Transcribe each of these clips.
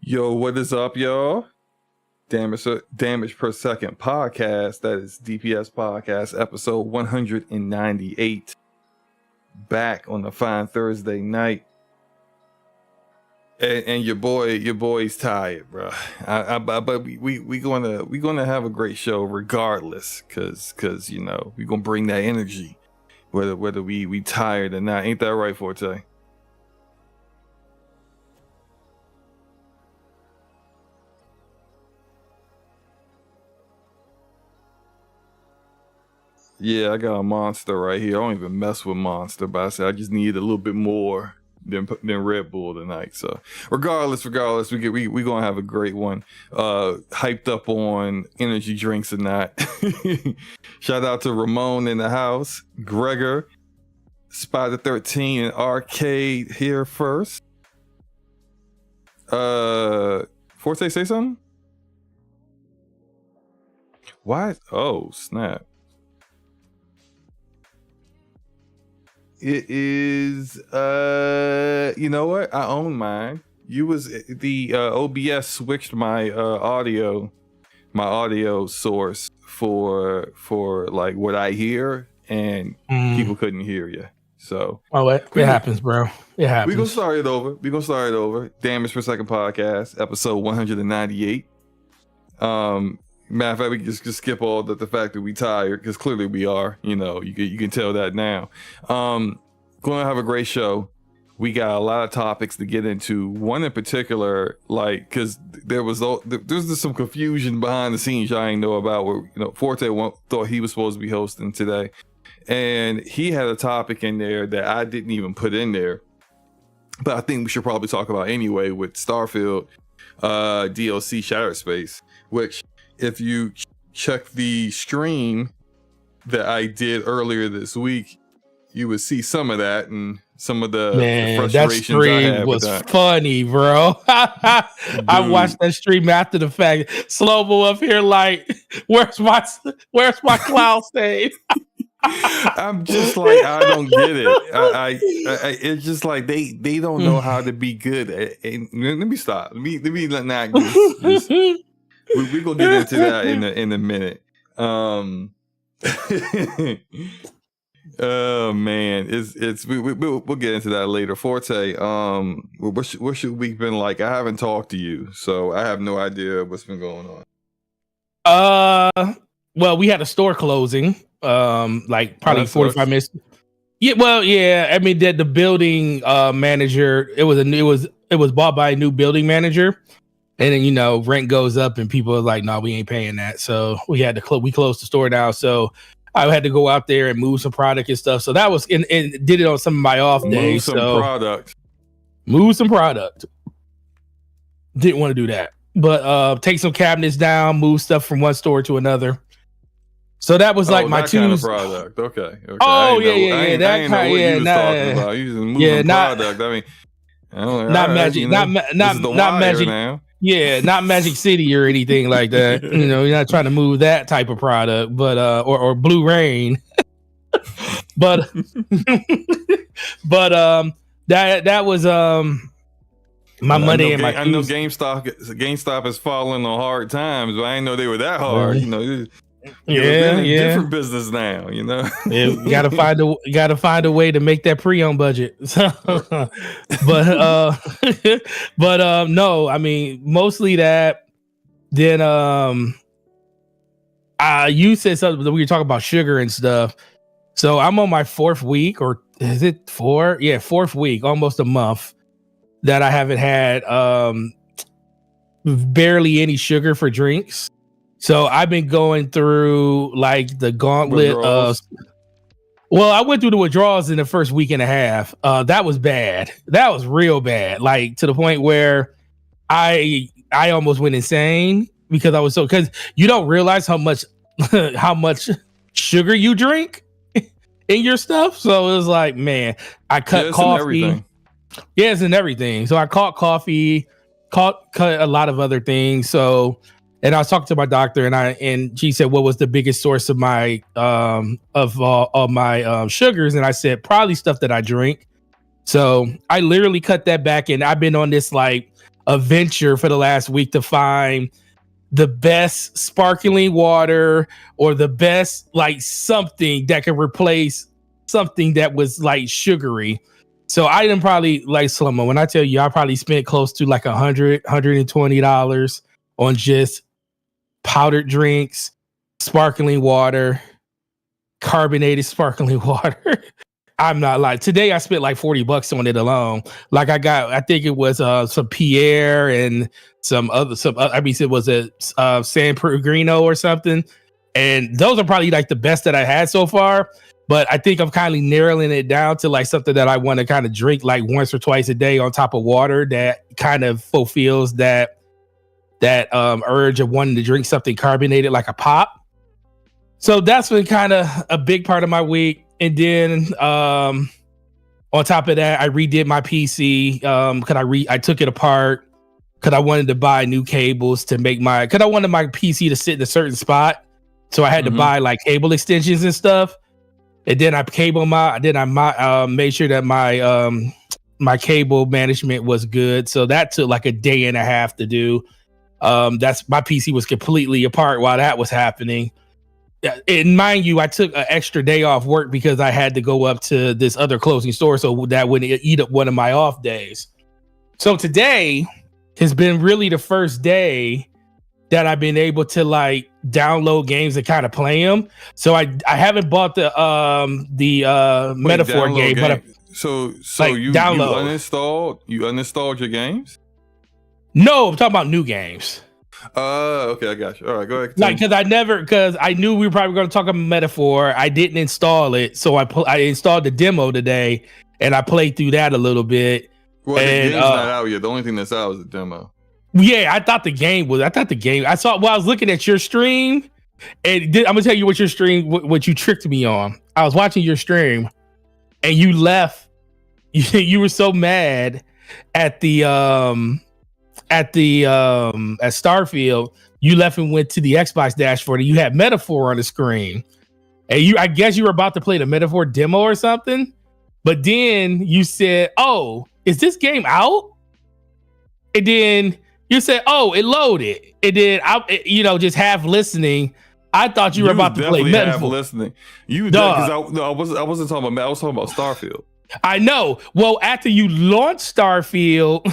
Yo, what is up, y'all? Damage per Second podcast. That is DPS podcast, episode 198. Back on a fine Thursday night, and your boy's tired, bro. But we gonna have a great show regardless, cause you know we gonna bring that energy, whether we tired or not. Ain't that right, Forte? Yeah, I got a monster right here. I don't even mess with monster, but I said I just need a little bit more than Red Bull tonight. So regardless, we gonna have a great one. Hyped up on energy drinks or not. Shout out to Ramon in the house, Gregor, Spider 13, and Arcade here first. Forte, say something. Why? Oh snap! It is you know what? I own mine. You was the OBS switched my audio source for like what I hear, and people couldn't hear you. So it happens, bro. It happens. We gonna start it over. Damage per Second podcast, episode 198. Matter of fact, we can just skip all the fact that we tired, because clearly we are. You know, you can tell that now. Going to have a great show. We got a lot of topics to get into. One in particular, like, because there's just some confusion behind the scenes y'all ain't know about. Where Forte thought he was supposed to be hosting today, and he had a topic in there that I didn't even put in there, but I think we should probably talk about anyway with Starfield DLC Shattered Space, which, if you check the stream that I did earlier this week, you would see some of that and some of the frustrations that stream I had was with that. Funny, bro. I watched that stream after the fact. SloMo up here like, where's my cloud save? I'm just like, I don't get it. I it's just like they don't know how to be good at, let me stop. Let me not just we're gonna get into that in a minute. Oh man, we'll get into that later. Forte, what's your week been like? I haven't talked to you, so I have no idea what's been going on. Well, we had a store closing, like probably 45 minutes. Yeah, well, yeah. I mean, the building manager, it was bought by a new building manager. And then, rent goes up and people are like, no, we ain't paying that. So we had to we closed the store down. So I had to go out there and move some product and stuff. So that was, and did it on some of my off days. Move some product. Didn't want to do that. But take some cabinets down, move stuff from one store to another. So that was like my two kind of product. Okay. Oh, yeah. That kind of, yeah. Talking about. You just moving product. I mean, not magic, not magic. Now. Yeah, not Magic City or anything like that. You're not trying to move that type of product, but or Blue Rain. but that was my money and my I know GameStop is falling on hard times, but I didn't know they were that hard. Different business now. Yeah, you gotta find a way to make that pre-owned budget. but no, I mean mostly that. Then you said something that we were talking about sugar and stuff. So I'm on my fourth week, or is it 4? Yeah, fourth week, almost a month that I haven't had barely any sugar for drinks. So I've been going through like the gauntlet of. Well, I went through the withdrawals in the first week and a half. That was bad. That was real bad. Like to the point where I almost went insane because because you don't realize how much sugar you drink in your stuff. So it was like, man, I cut coffee. Yeah, it's in everything. So I caught coffee, cut a lot of other things. So. And I was talking to my doctor, and she said, "What was the biggest source of my sugars?" And I said, "Probably stuff that I drink." So I literally cut that back, and I've been on this like a venture for the last week to find the best sparkling water or the best like something that could replace something that was like sugary. So I didn't probably like SloMo. When I tell you, I probably spent close to like $120 on just powdered drinks, sparkling water, carbonated sparkling water. I'm not like today. I spent like $40 on it alone. Like I think it was some Pierre and some other. I mean, it was a San Pellegrino or something, and those are probably like the best that I had so far. But I think I'm kind of narrowing it down to like something that I want to kind of drink like once or twice a day on top of water that kind of fulfills that urge of wanting to drink something carbonated like a pop. So that's been kind of a big part of my week. And then on top of that, I redid my PC because I took it apart because I wanted to buy new cables to make because I wanted my PC to sit in a certain spot. So I had to buy like cable extensions and stuff. And then I made sure that my cable management was good. So that took like a day and a half to do. That's my PC was completely apart while that was happening. And mind you, I took an extra day off work because I had to go up to this other closing store so that wouldn't eat up one of my off days. So today has been really the first day that I've been able to like download games and kind of play them. So I haven't bought the Metaphor game, but so like, you uninstalled your games? No, I'm talking about new games. Okay, I got you. All right, go ahead. Like, because I knew we were probably going to talk about Metaphor. I didn't install it, so I installed the demo today, and I played through that a little bit. Well, the game's not out yet. The only thing that's out is the demo. Yeah, I thought the game. I saw. Well, I was looking at your stream, and I'm gonna tell you what you tricked me on. I was watching your stream, and you left. You were so mad at at Starfield, you left and went to the Xbox dashboard and you had Metaphor on the screen. And I guess you were about to play the Metaphor demo or something. But then you said, "Oh, is this game out?" And then you said, "Oh, it loaded." And then just half listening. I thought you were about to play Metaphor. Half listening. I wasn't talking about. I was talking about Starfield. I know. Well, after you launched Starfield,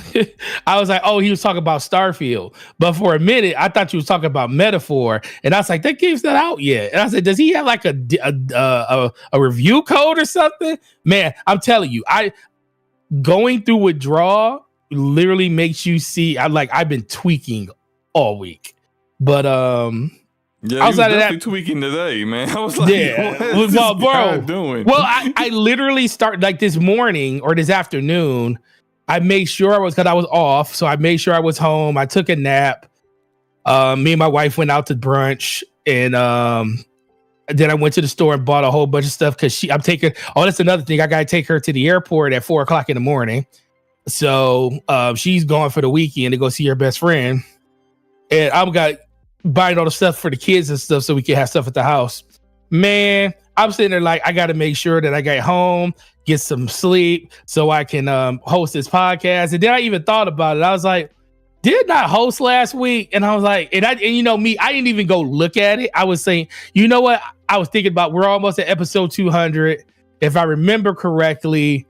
I was like, "Oh, he was talking about Starfield." But for a minute, I thought you was talking about Metaphor, and I was like, "That game's not out yet." And I said, "Does he have like a review code or something?" Man, I'm telling you, going through withdrawal literally makes you see. I've been tweaking all week, but yeah, outside of that, tweaking today, man. I was like, yeah, what is this guy doing? Well, I literally started like this morning or this afternoon. I made sure because I was off, so I made sure I was home. I took a nap. Me and my wife went out to brunch, and then I went to the store and bought a whole bunch of stuff because I'm taking. Oh, that's another thing. I gotta take her to the airport at 4:00 in the morning. So she's going for the weekend to go see her best friend, and I've got buying all the stuff for the kids and stuff so we can have stuff at the house. Man, I'm sitting there like I got to make sure that I get home, get some sleep so I can host this podcast. And then I even thought about it. I was like, did not host last week? And I was like, and you know me, I didn't even go look at it. I was saying, you know what? I was thinking about we're almost at episode 200. If I remember correctly,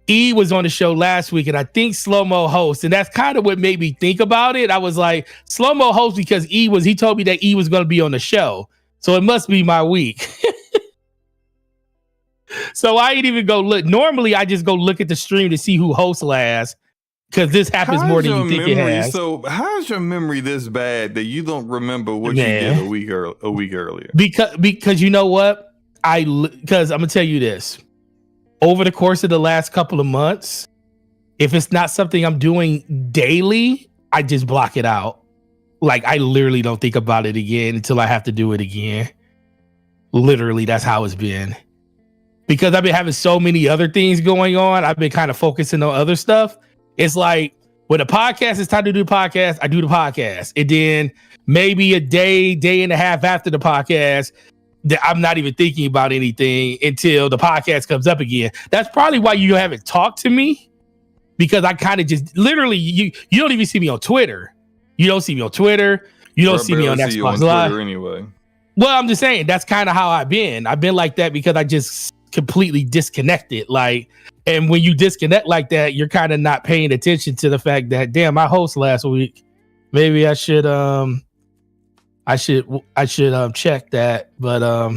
E was on the show last week, and I think SloMo hosts, and that's kind of what made me think about it. I was like, SloMo hosts because he told me that E was going to be on the show, so it must be my week. So I didn't even go look. Normally, I just go look at the stream to see who hosts last, because this happens more than you think it has. So how's your memory this bad that you don't remember what you did a week earlier? Because you know what? Because I'm gonna tell you this. Over the course of the last couple of months, if it's not something I'm doing daily, I just block it out. Like, I literally don't think about it again until I have to do it again. Literally, that's how it's been. Because I've been having so many other things going on, I've been kind of focusing on other stuff. It's like, when a podcast is time to do the podcast, I do the podcast. And then maybe a day and a half after the podcast, I'm not even thinking about anything until the podcast comes up again. That's probably why you haven't talked to me, because I kind of just literally you don't even see me on Twitter. You don't see me on Twitter. You don't see me on Xbox Live anyway. Well, I'm just saying that's kind of how I've been like that because I just completely disconnected. Like, and when you disconnect like that, you're kind of not paying attention to the fact that damn, I host last week. Maybe I should check that, but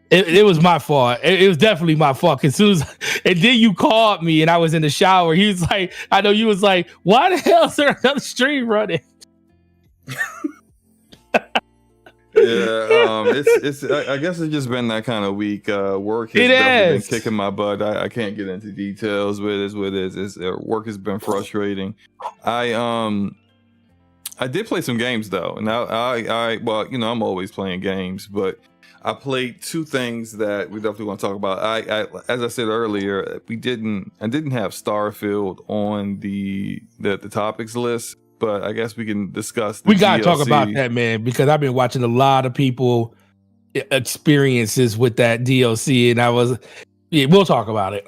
it was my fault. It was definitely my fault. As soon as, and then you called me and I was in the shower. He was like, I know you was like, why the hell is there another stream running? Yeah, it's. I guess it's just been that kind of week. Work has definitely been kicking my butt. I can't get into details, but it's what it is. Work has been frustrating. I did play some games though, and I well, you know, I'm always playing games, but I played two things that we definitely want to talk about. I as I said earlier, I didn't have Starfield on the topics list, but I guess we can discuss. We gotta talk about that, man, because I've been watching a lot of people experiences with that DLC, and we'll talk about it.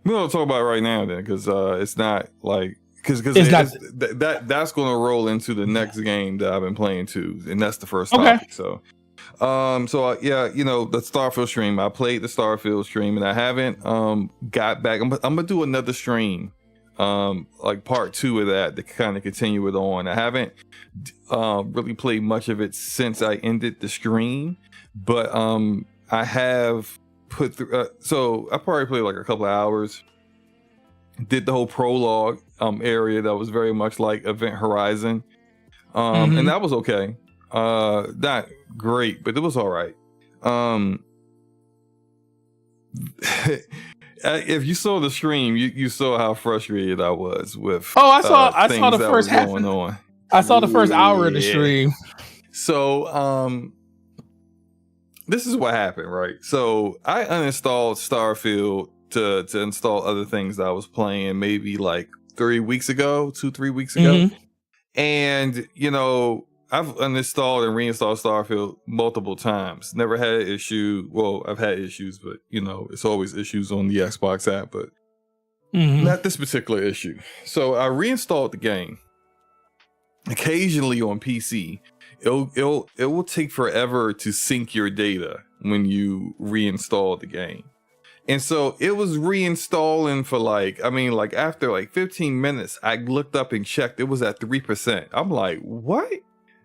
We'll talk about it right now then, because it's not like. Because that's going to roll into the next game that I've been playing too, and that's the first topic. So, yeah, you know, the Starfield stream. I played the Starfield stream, and I haven't got back. I'm gonna do another stream, like part 2 of that to kind of continue it on. I haven't really played much of it since I ended the stream, but I have put through. So I probably played like a couple of hours. Did the whole prologue area that was very much like Event Horizon, and that was okay. Not great, but it was all right. If you saw the stream, you saw how frustrated I was with. Oh, I saw the first half going on. I saw the first hour of the stream. So this is what happened, right? So I uninstalled Starfield to install other things that I was playing maybe like 3 weeks ago, 2-3 weeks ago. And, you know, I've uninstalled and reinstalled Starfield multiple times. Never had an issue. Well, I've had issues, but, you know, it's always issues on the Xbox app, but not this particular issue. So I reinstalled the game. Occasionally on PC, it will take forever to sync your data when you reinstall the game. And so it was reinstalling for like after like 15 minutes, I looked up and checked. It was at 3%. I'm like, what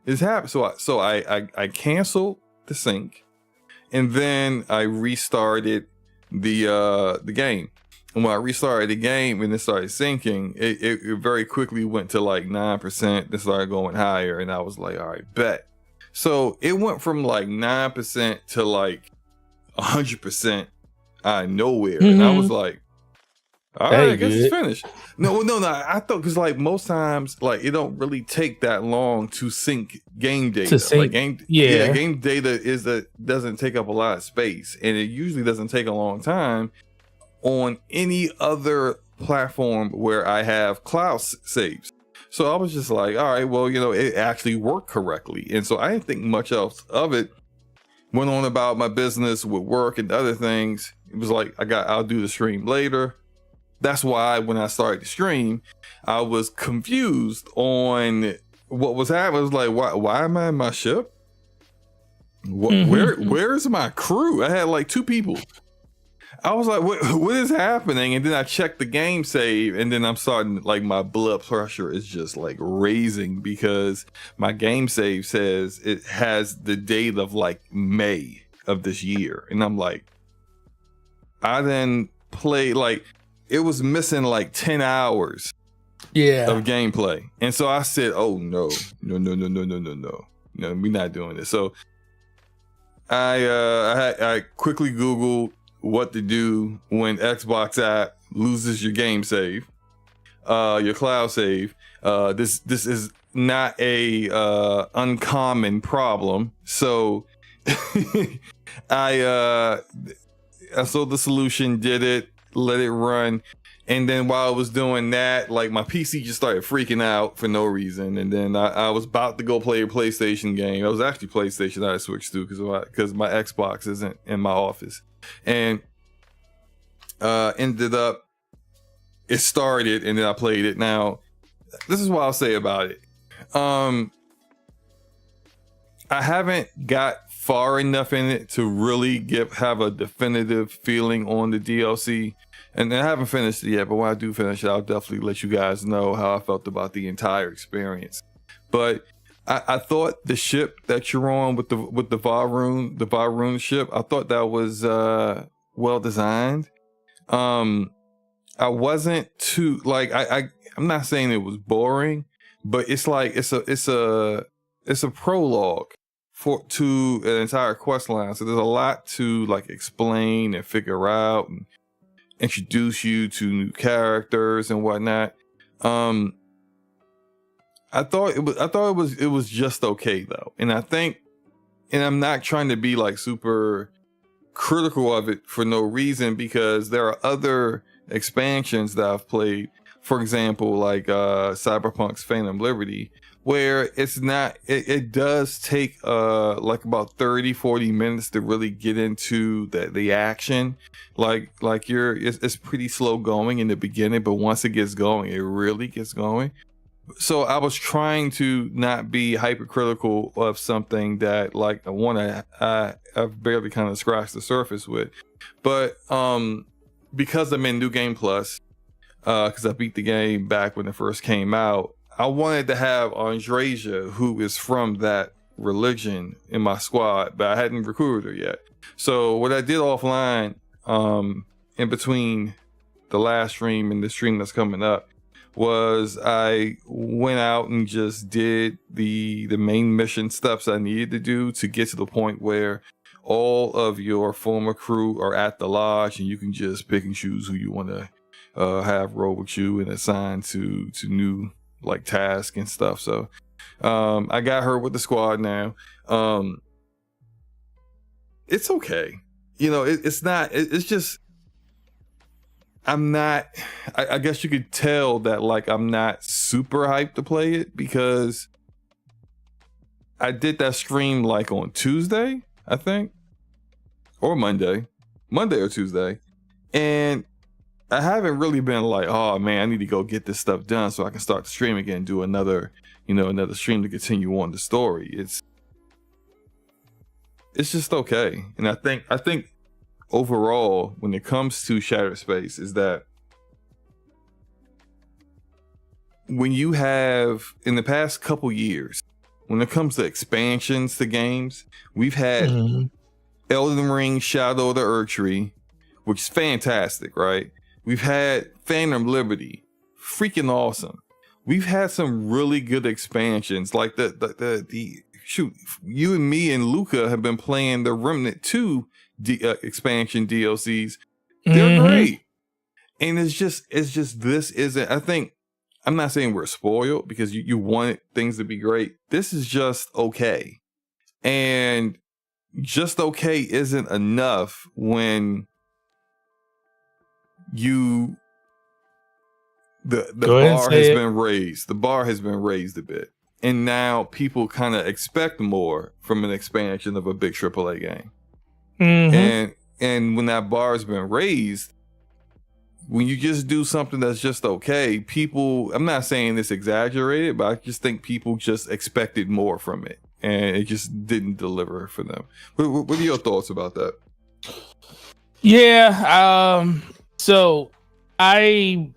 is happening? So I canceled the sync, and then I restarted the game. And when I restarted the game and it started syncing, it very quickly went to like 9%. It started going higher, and I was like, all right, bet. So it went from like 9% to like 100%. Out of nowhere, and I was like, all right, I guess it's finished. No, I thought, because like most times, like it don't really take that long to sync game data. Like game data doesn't take up a lot of space, and it usually doesn't take a long time on any other platform where I have cloud saves. So I was just like, all right, well, you know, it actually worked correctly, and so I didn't think much else of it. Went on about my business with work and other things. It was like, I'll do the stream later. That's why when I started the stream, I was confused on what was happening. I was like, why am I in my ship? Where's my crew? I had like 2 people. I was like, what is happening? And then I checked the game save, and then I'm starting, like, my blood pressure is just like raising because my game save says it has the date of like May of this year. And I'm like, I then played, like, it was missing like 10 hours of gameplay. And so I said, oh no, we're not doing this. So I quickly Googled what to do when Xbox app loses your game save, your cloud save. This is not a uncommon problem. So I saw the solution, did it, let it run, and then while I was doing that, like, my PC just started freaking out for no reason. And then I was about to go play a PlayStation game. It was actually PlayStation that I switched to because my Xbox isn't in my office. And ended up it started and then I played it. Now, this is what I'll say about it. I haven't got far enough in it to really have a definitive feeling on the DLC, and I haven't finished it yet. But when I do finish it, I'll definitely let you guys know how I felt about the entire experience. But I thought the ship that you're on with the Varun ship, I thought that was well designed. I wasn't too like I'm not saying it was boring, but it's like it's a prologue to an entire quest line. So there's a lot to like explain and figure out and introduce you to new characters and whatnot. I thought it was just okay though. And I think, and I'm not trying to be like super critical of it for no reason, because there are other expansions that I've played, for example, like Cyberpunk's Phantom Liberty, where it's not, it does take like about 30-40 minutes to really get into the action. Like it's pretty slow going in the beginning, but once it gets going, it really gets going. So I was trying to not be hypercritical of something that like I've barely kind of scratched the surface with. But because I'm in New Game Plus, because I beat the game back when it first came out, I wanted to have Andreja, who is from that religion, in my squad, but I hadn't recruited her yet. So what I did offline, in between the last stream and the stream that's coming up, was I went out and just did the main mission steps I needed to do to get to the point where all of your former crew are at the lodge, and you can just pick and choose who you want to have roll with you and assign to new like tasks and stuff. So I got her with the squad now. It's okay. You know, it's not. It's just. I'm not, I guess you could tell that like I'm not super hyped to play it, because I did that stream like on Tuesday, I think, or Monday or Tuesday. And I haven't really been like, oh man, I need to go get this stuff done so I can start the stream again and do another stream to continue on the story. It's just okay. And I think overall, when it comes to Shattered Space, is that when you have, in the past couple years, when it comes to expansions to games, we've had Elden Ring Shadow of the Erdtree, which is fantastic, right? We've had Phantom Liberty, freaking awesome. We've had some really good expansions, like the shoot, you and me and Luca have been playing the Remnant 2 expansion DLCs. They're great. And it's just this isn't, I think, I'm not saying we're spoiled, because you wanted things to be great. This is just okay. And just okay isn't enough when the bar has been raised. The bar has been raised a bit. And now people kind of expect more from an expansion of a big AAA game. And when that bar has been raised, when you just do something that's just okay, people, I'm not saying this exaggerated, but I just think people just expected more from it, and it just didn't deliver for them. What are your thoughts about that? Yeah, so I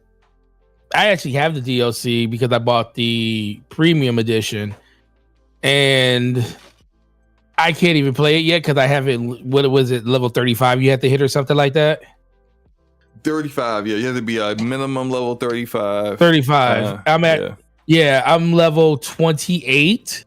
actually have the DLC because I bought the premium edition, and I can't even play it yet because I haven't. What was it? Level 35 you had to hit or something like that? 35, yeah. You have to be a minimum level 35. 35. I'm level 28.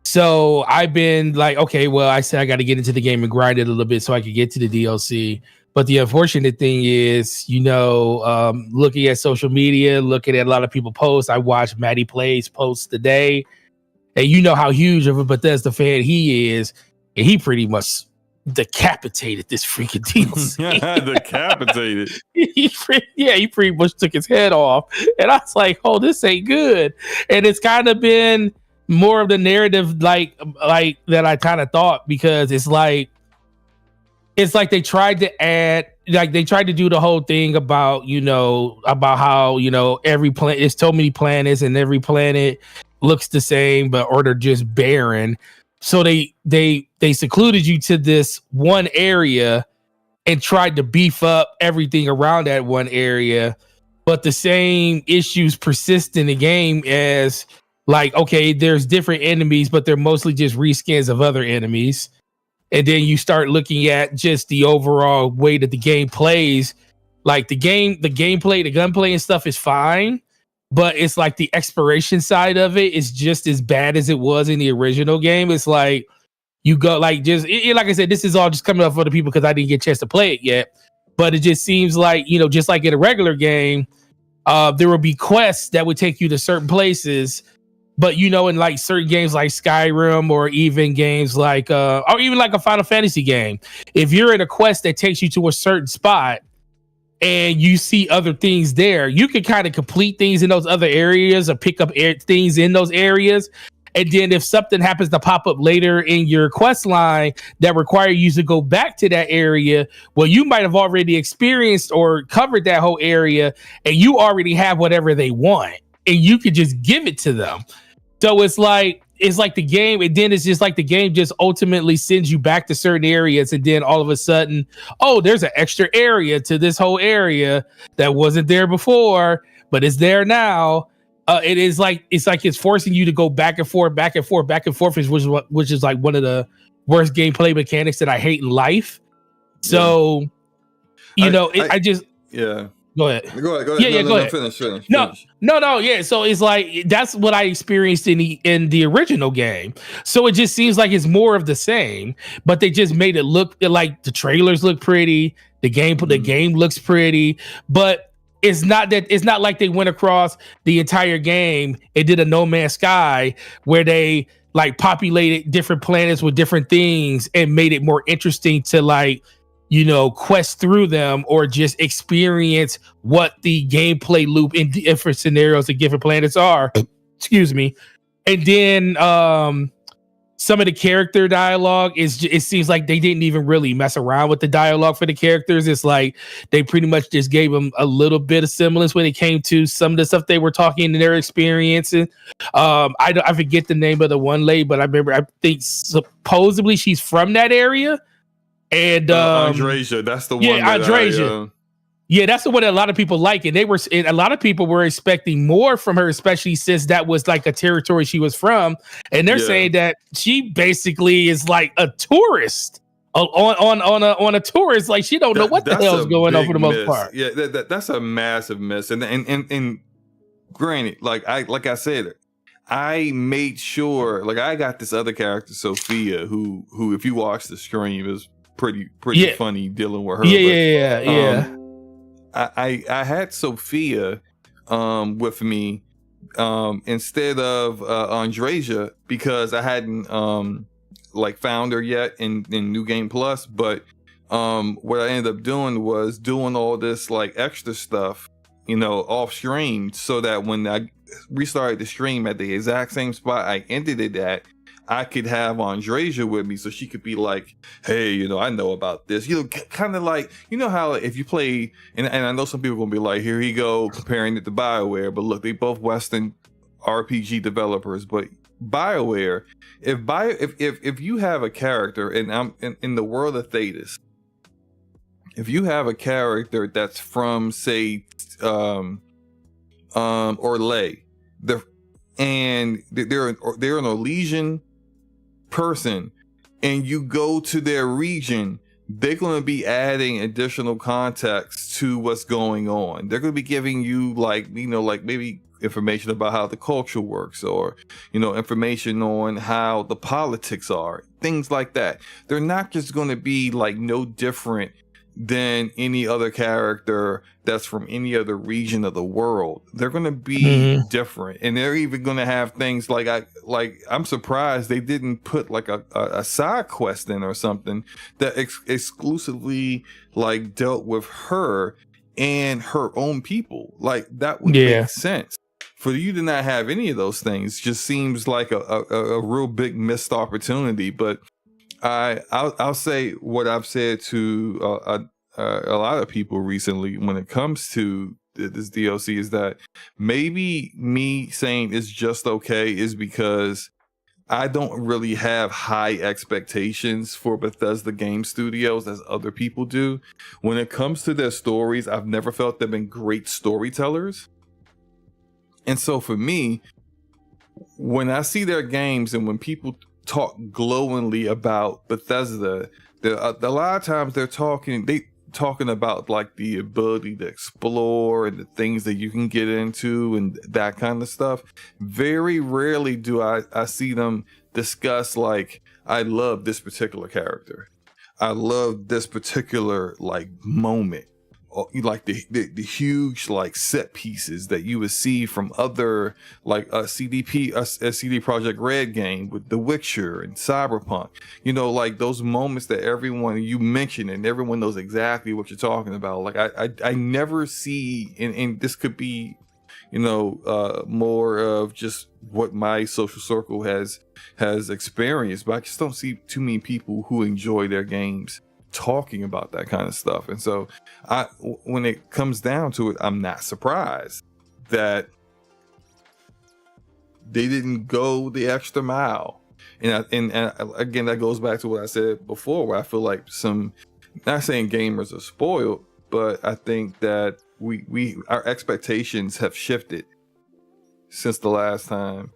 So I've been like, okay, well, I said I got to get into the game and grind it a little bit so I could get to the DLC. But the unfortunate thing is, looking at social media, looking at a lot of people post. I watched Matty Plays post today. And you know how huge of a Bethesda fan he is. And he pretty much decapitated this freaking DLC. Decapitated. he pretty much took his head off. And I was like, oh, this ain't good. And it's kind of been more of the narrative like that I kind of thought, because it's like it's like they tried to add, like they tried to do the whole thing about, about how, every planet, there's so many planets and every planet looks the same, or they're just barren. So they secluded you to this one area and tried to beef up everything around that one area. But the same issues persist in the game as, like, okay, there's different enemies, but they're mostly just reskins of other enemies. And then you start looking at just the overall way that the game plays. Like the gameplay, the gunplay and stuff is fine, but it's like the exploration side of it is just as bad as it was in the original game. It's like you go like like I said, this is all just coming up for the people because I didn't get a chance to play it yet. But it just seems like, just like in a regular game, there will be quests that would take you to certain places. But in like certain games like Skyrim or even games like or even like a Final Fantasy game, if you're in a quest that takes you to a certain spot and you see other things there, you can kind of complete things in those other areas or pick up things in those areas. And then if something happens to pop up later in your quest line that require you to go back to that area, well, you might have already experienced or covered that whole area and you already have whatever they want and you could just give it to them. So it's like the game, and then it's just like the game just ultimately sends you back to certain areas, and then all of a sudden, oh, there's an extra area to this whole area that wasn't there before, but it's there now. It's like it's forcing you to go back and forth, which is like one of the worst gameplay mechanics that I hate in life. So, I just yeah. Go ahead. Go ahead. Yeah, go ahead. Finish. No. Yeah. So it's like that's what I experienced in the original game. So it just seems like it's more of the same, but they just made it look like the trailers look pretty, the game looks pretty, but it's not like they went across the entire game and did a No Man's Sky where they like populated different planets with different things and made it more interesting to like, quest through them or just experience what the gameplay loop in different scenarios of different planets are. Excuse me. And then some of the character dialogue it seems like they didn't even really mess around with the dialogue for the characters. It's like they pretty much just gave them a little bit of semblance when it came to some of the stuff they were talking in their experiences. I forget the name of the one lady, but I think supposedly she's from that area. And Andresia, that's the one. Yeah, Andresia. Yeah, that's the one that a lot of people like, and a lot of people were expecting more from her, especially since that was like a territory she was from. And they're saying that she basically is like a tourist on a tourist, like she don't know what the hell is going on for the most part. Yeah, that's a massive miss. And granted, like I said, I made sure, like I got this other character, Sophia, who if you watch the stream is pretty funny dealing with her. Yeah. I had Sophia with me instead of Andresia because I hadn't like found her yet in New Game Plus. But what I ended up doing was doing all this like extra stuff, off stream, so that when I restarted the stream at the exact same spot I ended it at, I could have Andresia with me so she could be like, hey, I know about this. Kind of like, how if you play, and I know some people are going to be like, here he go, comparing it to BioWare, but look, they both Western RPG developers, but BioWare, if you have a character, and I'm in the world of Thetis, if you have a character that's from, say, Orlais, and they're an Orlesian person, and you go to their region, they're going to be adding additional context to what's going on. They're going to be giving you like maybe information about how the culture works, or information on how the politics are, things like that. They're not just going to be like no different than any other character that's from any other region of the world. They're going to be different, and they're even going to have things like I'm surprised they didn't put like a side quest in or something that exclusively like dealt with her and her own people. Like that would make sense. For you to not have any of those things just seems like a real big missed opportunity. But I'll say what I've said to a lot of people recently when it comes to this DLC is that maybe me saying it's just okay is because I don't really have high expectations for Bethesda game studios as other people do. When it comes to their stories, I've never felt they've been great storytellers. And so for me, when I see their games and when people talk glowingly about Bethesda, a lot of times they're talking about like the ability to explore and the things that you can get into and that kind of stuff. Very rarely do I see them discuss like, I love this particular character, I love this particular like moment, or like the huge like set pieces that you would see from other like a CD Projekt Red game with The Witcher and Cyberpunk, you know, like those moments that everyone you mention and everyone knows exactly what you're talking about. Like I never see, and this could be, you know, more of just what my social circle has experienced, but I just don't see too many people who enjoy their games talking about that kind of stuff. And so when it comes down to it, I'm not surprised that they didn't go the extra mile. And again, that goes back to what I said before, where I feel like not saying gamers are spoiled, but I think that our expectations have shifted since the last time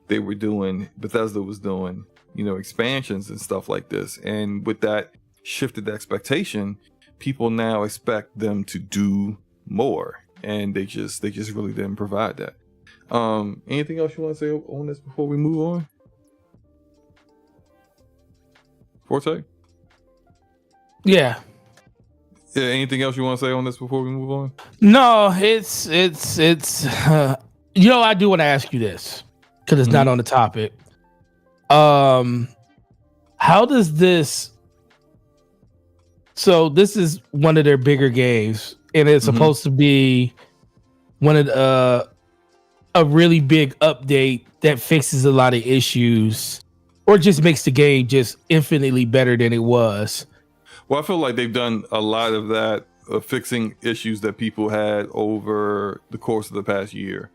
Bethesda was doing, you know, expansions and stuff like this. And with that shifted expectation, people now expect them to do more, and they just really didn't provide that. Anything else you want to say on this before we move on? Forte? Yeah. Anything else you want to say on this before we move on? No, it's you know, I do want to ask you this because it's not on the topic. How does this? So this is one of their bigger games, and it's supposed to be one of a really big update that fixes a lot of issues, or just makes the game just infinitely better than it was. Well, I feel like they've done a lot of that, fixing issues that people had over the course of the past year.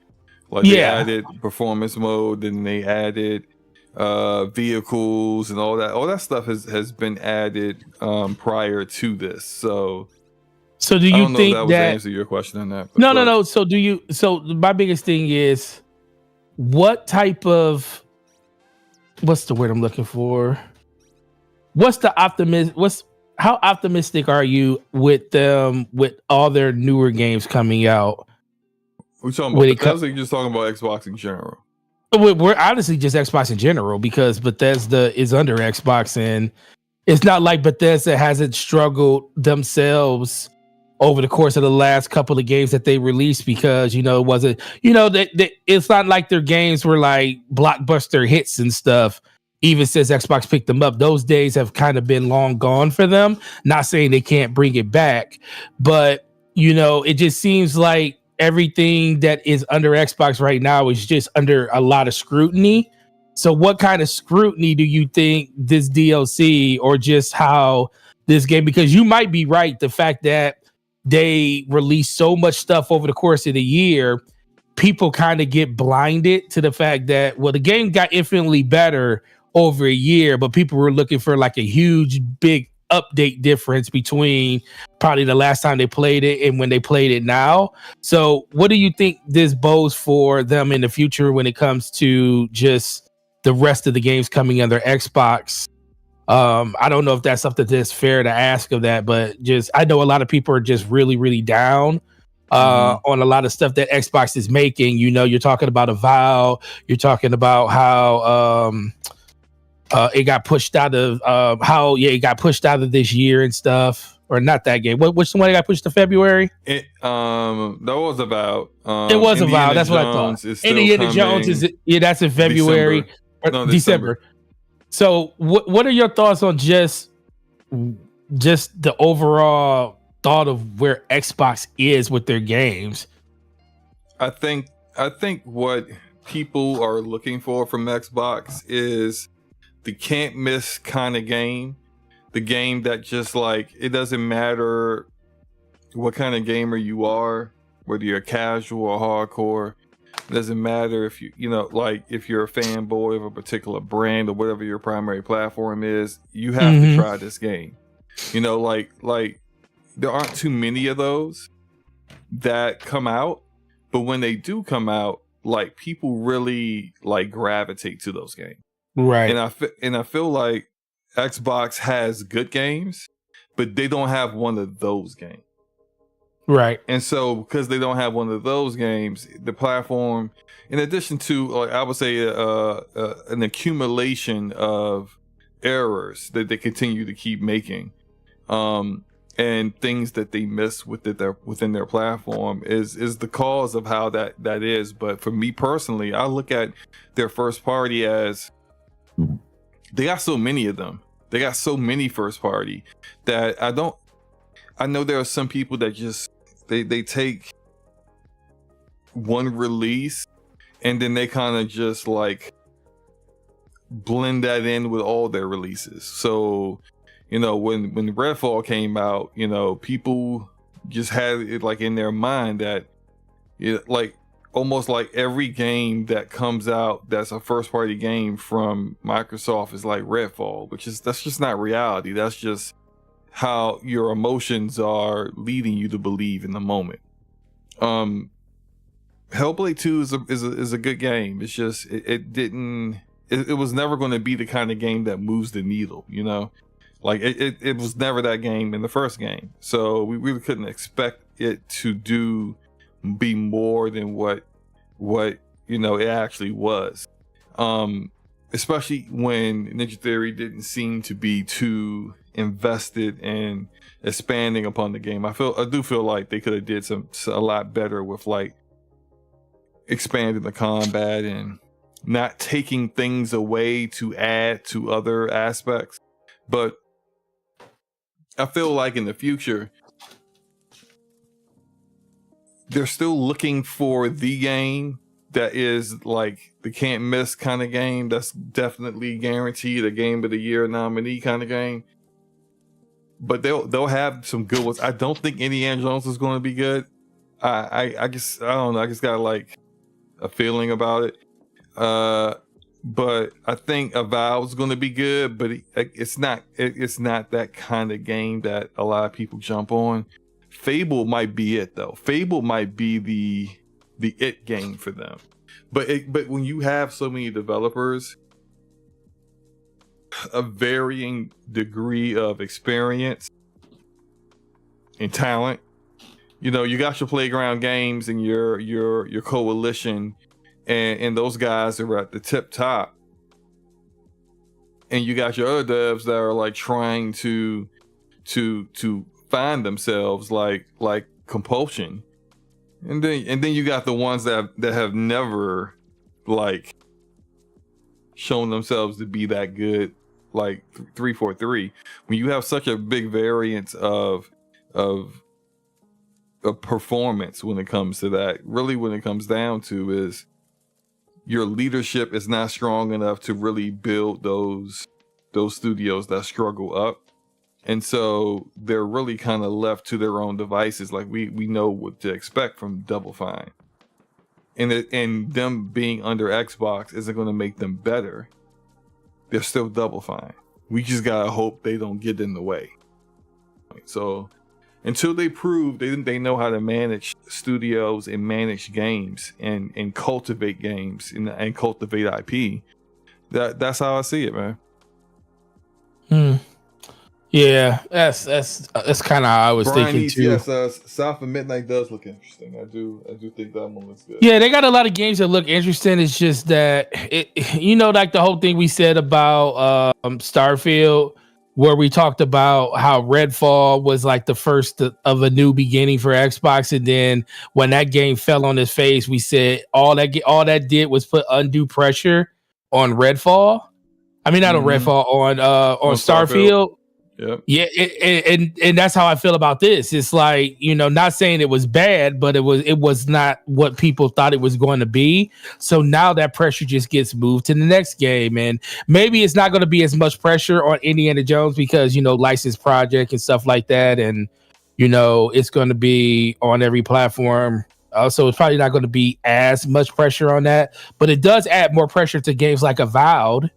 Like they added performance mode, then they added vehicles and all that stuff has been added prior to this. So do you I don't know think if that was the answer to your question on that? No. So my biggest thing is, what type of, what's the word I'm looking for? How optimistic are you with them, with all their newer games coming out? We're talking about Bethesda, you're just talking about Xbox in general. We're honestly just Xbox in general, because Bethesda is under Xbox, and it's not like Bethesda hasn't struggled themselves over the course of the last couple of games that they released, because, you know, it wasn't, you know, it's not like their games were like blockbuster hits and stuff. Even since Xbox picked them up, those days have kind of been long gone for them. Not saying they can't bring it back, but, you know, it just seems like everything that is under Xbox right now is just under a lot of scrutiny. So what kind of scrutiny do you think this DLC, or just how this game, because you might be right, the fact that they release so much stuff over the course of the year, people kind of get blinded to the fact that, well, the game got infinitely better over a year, but people were looking for like a huge big update difference between probably the last time they played it and when they played it now. So what do you think this bodes for them in the future when it comes to just the rest of the games coming under Xbox? I don't know if that's something that's fair to ask of that, but just, I know a lot of people are just really, really down on a lot of stuff that Xbox is making. You know, you're talking about Avowed, you're talking about how it got pushed out of it got pushed out of this year and stuff, or not that game. Which one got pushed to February? That was Avowed. It was Avowed. That's what I thought. Indiana Jones is that's in February or December. So what are your thoughts on just the overall thought of where Xbox is with their games? I think what people are looking for from Xbox is can't miss kind of game. The game that just like, it doesn't matter what kind of gamer you are, whether you're casual or hardcore. It doesn't matter if you know, like if you're a fanboy of a particular brand or whatever your primary platform is, you have to try this game. You know, like there aren't too many of those that come out, but when they do come out, like people really like gravitate to those games. Right. And I feel like Xbox has good games, but they don't have one of those games. Right. And so because they don't have one of those games, the platform, in addition to, like, I would say an accumulation of errors that they continue to keep making, and things that they miss within their platform is the cause of how that is. But for me personally, I look at their first party as, they got so many of them. They got so many first party that I know there are some people that just they take one release and then they kind of just like blend that in with all their releases. So, you know, when Redfall came out, you know, people just had it like in their mind that like almost like every game that comes out that's a first party game from Microsoft is like Redfall, that's just not reality. That's just how your emotions are leading you to believe in the moment. Hellblade 2 is a good game. It's just it was never going to be the kind of game that moves the needle, you know? Like it was never that game in the first game. So we really couldn't expect it to be more than what you know it actually was. Especially when Ninja Theory didn't seem to be too invested in expanding upon the game. I do feel like they could have did a lot better with like expanding the combat and not taking things away to add to other aspects. But I feel like in the future they're still looking for the game that is like the can't miss kind of game that's definitely guaranteed a game of the year nominee kind of game. But they'll have some good ones. I don't think Indiana Jones is going to be good. I guess I don't know. I just got like a feeling about it. But I think Avowed is going to be good. But it's not that kind of game that a lot of people jump on. Fable might be it though. Fable might be the it game for them. But when you have so many developers, a varying degree of experience and talent, you know, you got your Playground Games and your Coalition, and those guys are at the tip top, and you got your other devs that are like trying to find themselves, like Compulsion, and then you got the ones that have never like shown themselves to be that good, like 343. When you have such a big variance of performance when it comes to that, really when it comes down to is your leadership is not strong enough to really build those studios that struggle up. And so they're really kind of left to their own devices. Like we know what to expect from Double Fine. And them being under Xbox isn't going to make them better. They're still Double Fine. We just gotta hope they don't get in the way. So until they prove they know how to manage studios and manage games and cultivate games and cultivate IP, that's how I see it, man. Yeah, that's kind of how I was thinking too. Yes, South of Midnight does look interesting. I do think that one looks good. Yeah, they got a lot of games that look interesting. It's just that you know, like the whole thing we said about Starfield, where we talked about how Redfall was like the first of a new beginning for Xbox, and then when that game fell on its face, we said all that did was put undue pressure on Redfall. I mean, not on Redfall, on Starfield. Yep. Yeah, and that's how I feel about this. It's like, not saying it was bad, but it was not what people thought it was going to be. So now that pressure just gets moved to the next game, and maybe it's not going to be as much pressure on Indiana Jones because licensed project and stuff like that, and it's going to be on every platform. So it's probably not going to be as much pressure on that, but it does add more pressure to games like Avowed.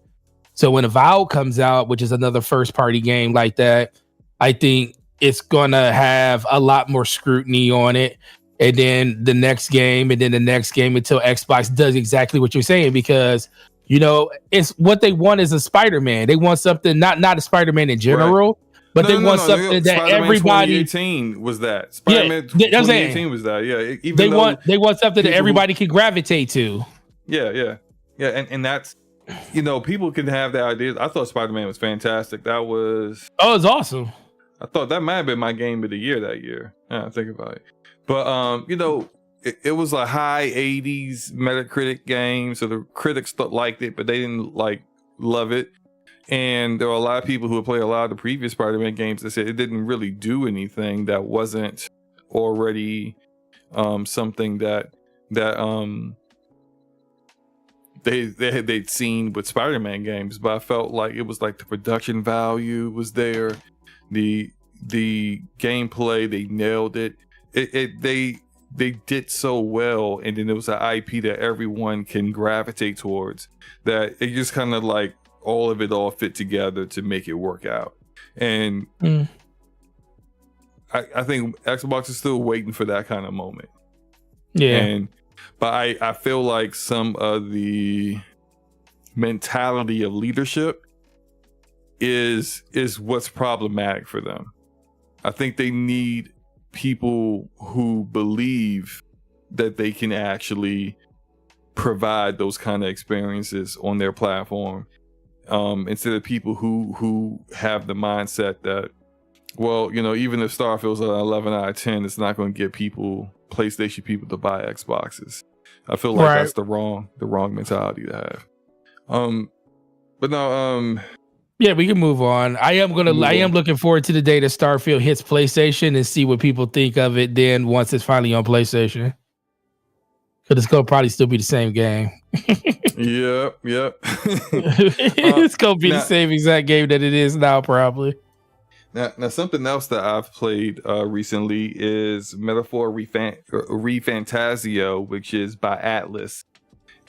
So when Avowed comes out, which is another first party game like that, I think it's going to have a lot more scrutiny on it. And then the next game, and then the next game, until Xbox does exactly what you're saying, because, it's what they want is a Spider-Man. They want something, not a Spider-Man in general, right. But they want something that Spider-Man everybody. 2018 was that. Spider-Man 2018 was that. Yeah. They want something that everybody can gravitate to. Yeah. And that's, people can have their ideas. I thought Spider-Man was fantastic. It was awesome. I thought that might have been my game of the year that year. Yeah, think about it. But it was a high 80s Metacritic game, so the critics liked it, but they didn't love it. And there were a lot of people who had played a lot of the previous Spider-Man games that said it didn't really do anything that wasn't already something that they'd seen with Spider-Man games. But I felt like it was like the production value was there, the gameplay, they nailed it. They did so well, and then it was an IP that everyone can gravitate towards, that it just kind of all of it all fit together to make it work out. And I think Xbox is still waiting for that kind of moment. Yeah. But I feel like some of the mentality of leadership is what's problematic for them. I think they need people who believe that they can actually provide those kind of experiences on their platform, instead of people who have the mindset that, well, even if Starfield's an 11 out of 10, it's not going to get PlayStation people to buy Xboxes. I feel like that's the wrong mentality to have. But no, yeah, we can move on. I am looking forward to the day that Starfield hits PlayStation and see what people think of it then once it's finally on PlayStation. Because it's going to probably still be the same game. Yep. It's going to be the same exact game that it is now, probably. Now something else that I've played recently is Metaphor ReFantazio, which is by Atlas.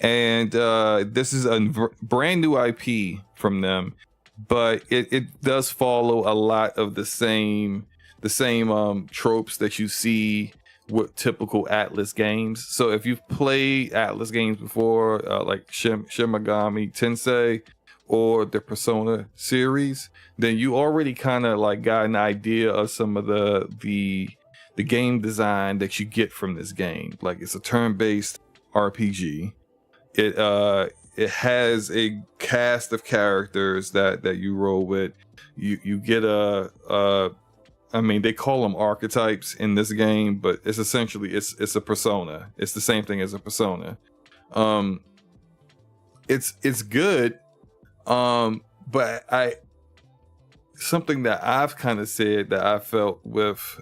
And this is a brand new IP from them, but it does follow a lot of the same tropes that you see with typical Atlas games. So if you've played Atlas games before, like Shin Megami Tensei or the Persona series, then you already kind of got an idea of some of the game design that you get from this game. It's a turn-based RPG. It has a cast of characters that you roll with. You get they call them archetypes in this game, but it's essentially it's a persona. It's the same thing as a persona. It's good. But something that I've kind of said that I felt with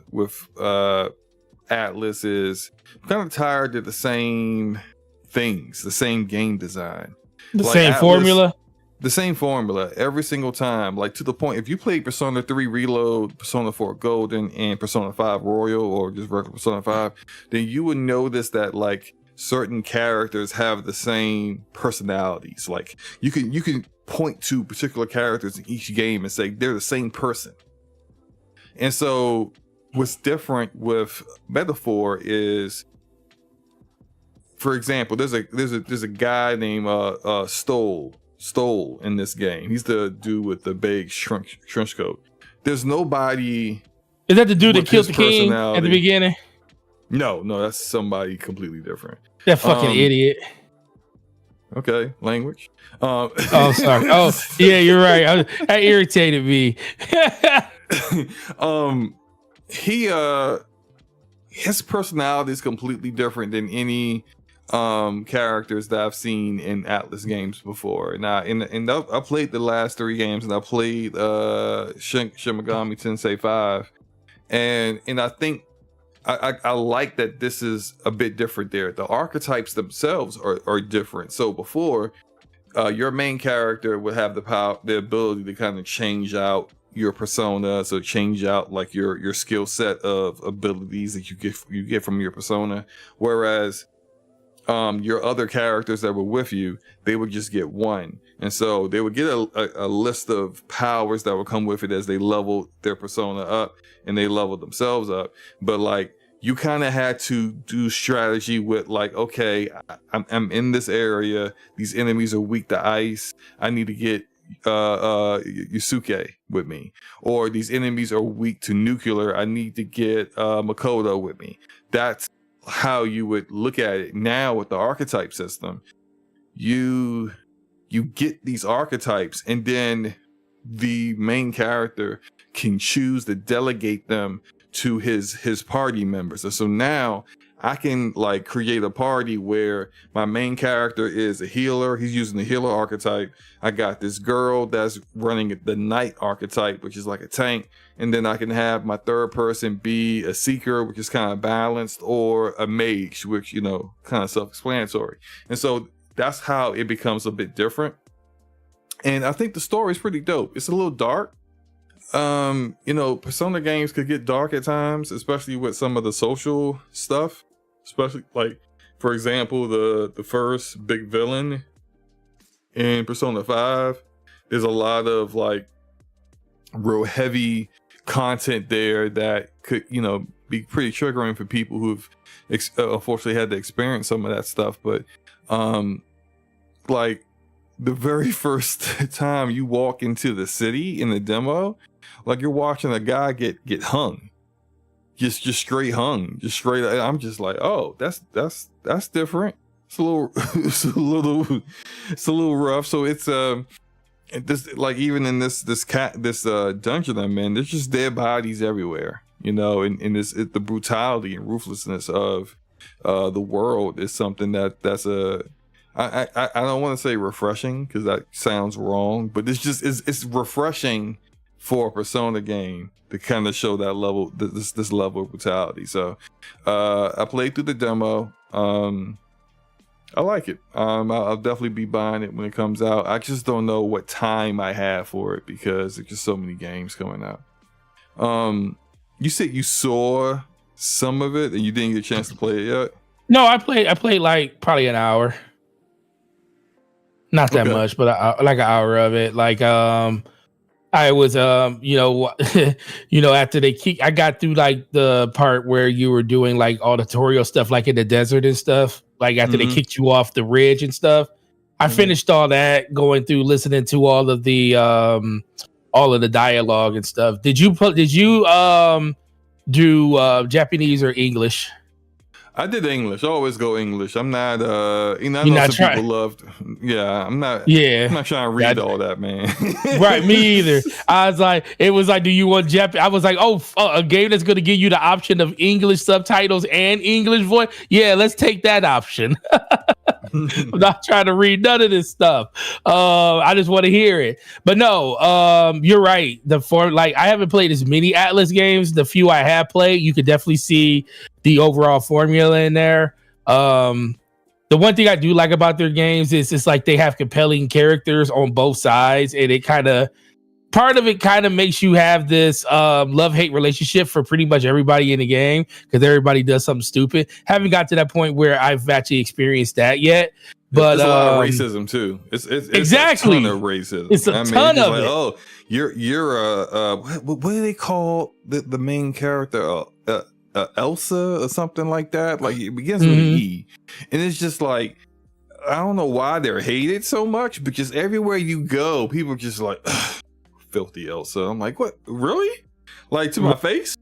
Atlas is I'm kind of tired of the same things, the same game design, the same Atlas, formula. The same formula every single time, to the point, if you played Persona 3 Reload, Persona 4 Golden, and Persona 5 Royal, or just regular Persona 5, then you would notice that certain characters have the same personalities. You can point to particular characters in each game and say they're the same person. And so what's different with Metaphor is, for example, there's a guy named Stoll in this game. He's the dude with the big trench coat. There's nobody. Is that the dude that killed the king at the beginning? No, that's somebody completely different. That fucking idiot. Okay, language. Oh, sorry. Oh, yeah, you're right. That irritated me. His personality is completely different than any characters that I've seen in Atlas games before. And I played the last 3 games, and I played Shin Megami Tensei 5, and I think I like that this is a bit different there. The archetypes themselves are different. So before, your main character would have the ability to kind of change out your persona, so change out like your skill set of abilities that you get from your persona, whereas your other characters that were with you, they would just get one. And so they would get a list of powers that would come with it as they leveled their persona up and they leveled themselves up. But like, you kind of had to do strategy with like, okay, I'm in this area. These enemies are weak to ice. I need to get Yusuke with me. Or these enemies are weak to nuclear. I need to get Makoto with me. That's how you would look at it. Now with the archetype system, you get these archetypes, and then the main character can choose to delegate them to his party members. So now I can like create a party where my main character is a healer. He's using the healer archetype. I got this girl that's running the knight archetype, which is like a tank. And then I can have my third person be a seeker, which is kind of balanced, or a mage, which, you know, kind of self-explanatory. And so that's how it becomes a bit different. And I think the story is pretty dope. It's a little dark. You know, Persona games could get dark at times, especially with some of the social stuff. Especially like, for example, the first big villain in Persona 5. There's a lot of like real heavy content there that could, you know, be pretty triggering for people who've unfortunately had to experience some of that stuff. But like the very first time you walk into the city in the demo, like you're watching a guy get hung, just straight hung, just straight. I'm just like, oh, that's different. It's a little it's a little rough. So it's this, like, even in this dungeon I'm in, there's just dead bodies everywhere, you know, and the brutality and ruthlessness of the world is something that's I don't want to say refreshing, because that sounds wrong, but it's refreshing for a Persona game to kind of show that level, this level of brutality. So I played through the demo. I like it. I'll definitely be buying it when it comes out. I just don't know what time I have for it, because there's just so many games coming out. You said you saw some of it and you didn't get a chance to play it yet? No, I played like probably an hour. Not that much, but like an hour of it. Like I was you know you know, after I got through like the part where you were doing like all the tutorial stuff, like in the desert and stuff, like after they kicked you off the ridge and stuff. I finished all that, going through listening to all of the dialogue and stuff. Did you do Japanese or English? I did English. I always go English. I'm not you know, I know some people loved. Yeah, I'm not trying to read all that, man. Right, me either. It was like, do you want Japanese? I was like, a game that's going to give you the option of English subtitles and English voice. Yeah, let's take that option. I'm not trying to read none of this stuff. I just want to hear it. But no, you're right. I haven't played as many Atlas games. The few I have played, you could definitely see the overall formula in there. The one thing I do like about their games is it's like they have compelling characters on both sides, and part of it kind of makes you have this love-hate relationship for pretty much everybody in the game, because everybody does something stupid. Haven't got to that point where I've actually experienced that yet. But there's a lot of racism too. It's exactly a ton of racism. It's a ton of it. Oh, you're what do they call the main character? Elsa or something like that. Like, it begins with an E, and it's just like, I don't know why they're hated so much, because everywhere you go, people are just like, filthy Elsa. I'm like, what? Really? Like, to my face?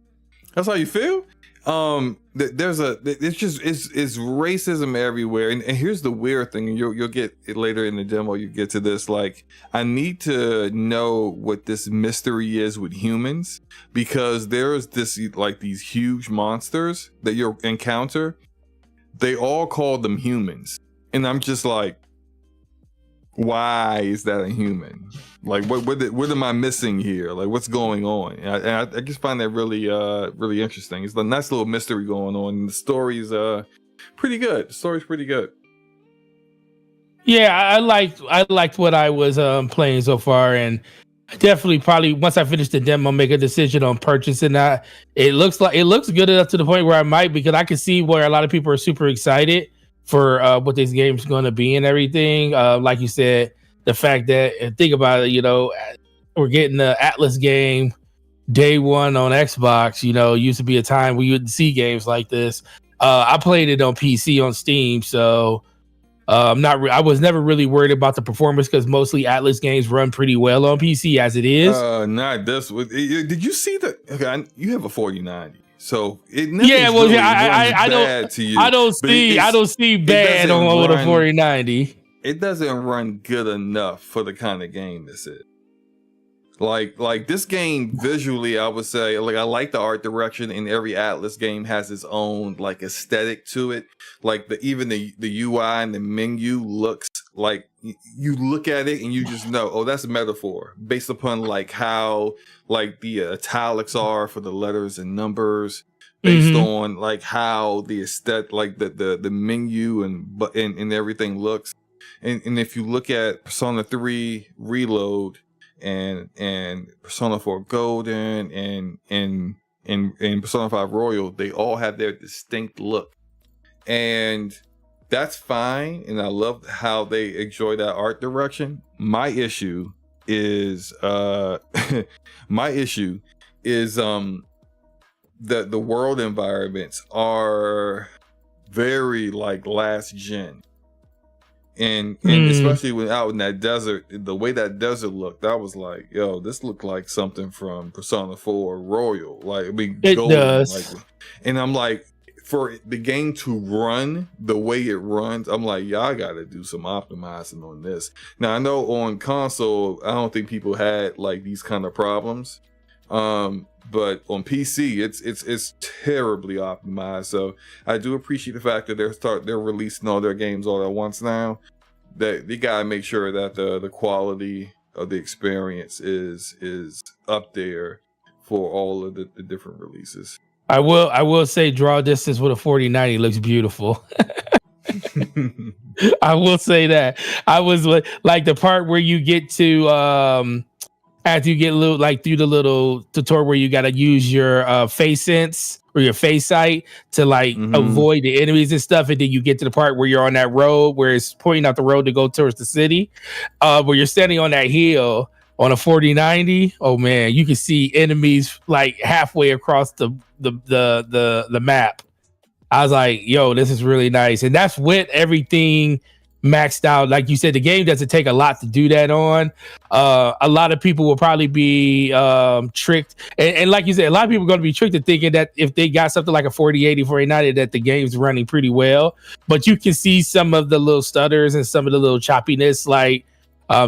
That's how you feel? It's racism everywhere. And here's the weird thing, and you'll get it later in the demo, you get to this, like, I need to know what this mystery is with humans, because there's this, like, these huge monsters that you'll encounter they all called them humans, and I'm just like, why is that a human? Like, what am I missing here? Like, what's going on? And I just find that really really interesting. It's a nice little mystery going on, and the story's pretty good. The story's pretty good. Yeah, I liked what I was playing so far, and definitely probably once I finish the demo, make a decision on purchasing that. It looks good enough to the point where I might, because I can see where a lot of people are super excited for what this game's going to be and everything. Like you said, the fact that, and think about it, we're getting the Atlas game day one on Xbox. Used to be a time where you would see games like this. I played it on PC on Steam, so I was never really worried about the performance, because mostly Atlas games run pretty well on PC as it is. Not this. Did you see the? Okay, you have a 4090, so it never. Yeah, well, really I don't. to you, I don't see bad on the 4090. It doesn't run good enough for the kind of game this is. Like this game visually, I would say, like, I like the art direction, and every Atlas game has its own like aesthetic to it. Like even the UI and the menu looks like, you look at it and you just know, oh, that's a metaphor based upon like how like the italics are for the letters and numbers, based on like how the aesthetic, like the menu and everything looks. And if you look at Persona 3 Reload and Persona 4 Golden and Persona 5 Royal, they all have their distinct look, and that's fine. And I love how they enjoy that art direction. My issue is the world environments are very like last gen. And especially when out in that desert, the way that desert looked, I was like, yo, this looked like something from Persona 4 Royal. Like, I mean, it golden, does. like, and I'm like, for the game to run the way it runs, I'm like, y'all got to do some optimizing on this. Now, I know on console, I don't think people had like these kind of problems. But on PC, it's terribly optimized. So I do appreciate the fact that they're releasing all their games all at once now. That they gotta make sure that the quality of the experience is up there for all of the different releases. I will say, draw distance with a 4090 looks beautiful. I will say that. I was like the part where you get to after you get a little like through the little tutorial where you got to use your face sense or your face sight to like avoid the enemies and stuff, and then you get to the part where you're on that road where it's pointing out the road to go towards the city, where you're standing on that hill on a 4090. Oh man, you can see enemies like halfway across the map. I was like, yo, this is really nice, and that's with everything maxed out. Like you said, the game doesn't take a lot to do that on. A lot of people will probably be tricked, and like you said, a lot of people are going to be tricked into thinking that if they got something like a 4080, 4090, that the game's running pretty well. But you can see some of the little stutters and some of the little choppiness, like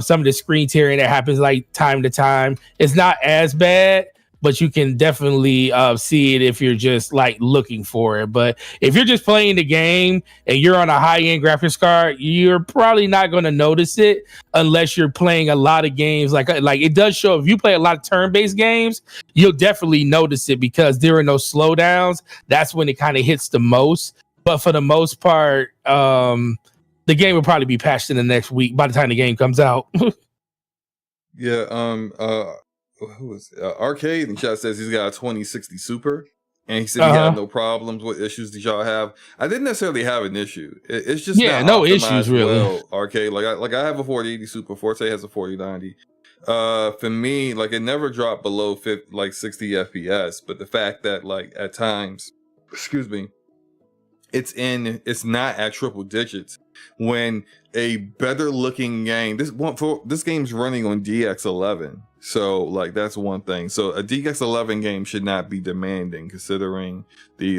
some of the screen tearing that happens like time to time. It's not as bad, but you can definitely see it if you're just like looking for it. But if you're just playing the game and you're on a high-end graphics card, you're probably not going to notice it unless you're playing a lot of games. Like it does show, if you play a lot of turn-based games, you'll definitely notice it because there are no slowdowns. That's when it kind of hits the most. But for the most part, the game will probably be patched in the next week by the time the game comes out. Yeah. Who is Arcade in chat says he's got a 2060 Super, and he said he had no problems. What issues did y'all have? I didn't necessarily have an issue. It's just no issues really. Well, Arcade, like I have a 4080 Super. Forte has a 4090. For me, like it never dropped below 60 FPS. But the fact that like at times, excuse me, it's not at triple digits when a better looking game. This game's running on DX11. So like that's one thing. So a DX11 game should not be demanding, considering the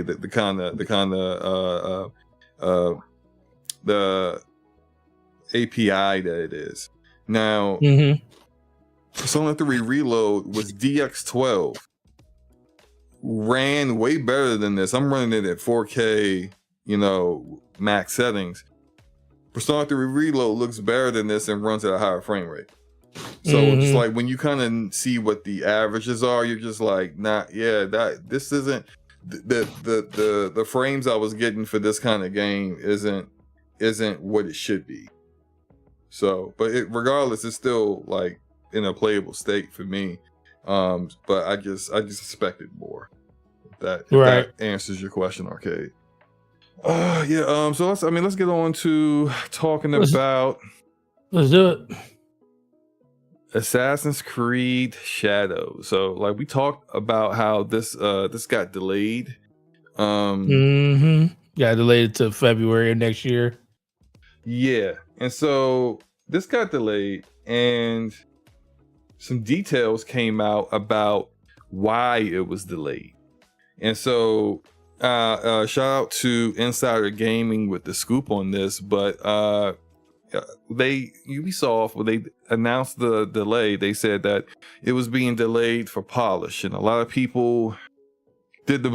API that it is. Now Persona 3 Reload was DX12. Ran way better than this. I'm running it at 4K, max settings, Persona 3 Reload looks better than this and runs at a higher frame rate. So just like when you kind of see what the averages are, you're just like, this isn't the frames I was getting for this kind of game isn't what it should be. So, but regardless, it's still like in a playable state for me. But I just expected more. If that answers your question, Arcade. So let's get on to talking about. Let's do it. Assassin's Creed Shadows. So like we talked about how this got delayed. Got delayed to February of next year. Yeah. And so this got delayed and some details came out about why it was delayed. And so shout out to Insider Gaming with the scoop on this, but Ubisoft, when they announced the delay, they said that it was being delayed for polish, and a lot of people didn't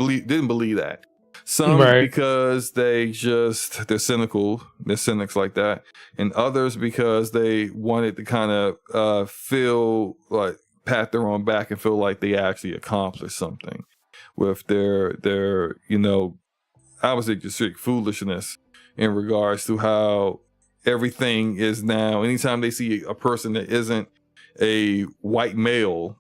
believe that. Some because they're cynical, they're cynics like that, and others because they wanted to kind of feel like pat their own back and feel like they actually accomplished something with their obviously just foolishness in regards to how everything is now. Anytime they see a person that isn't a white male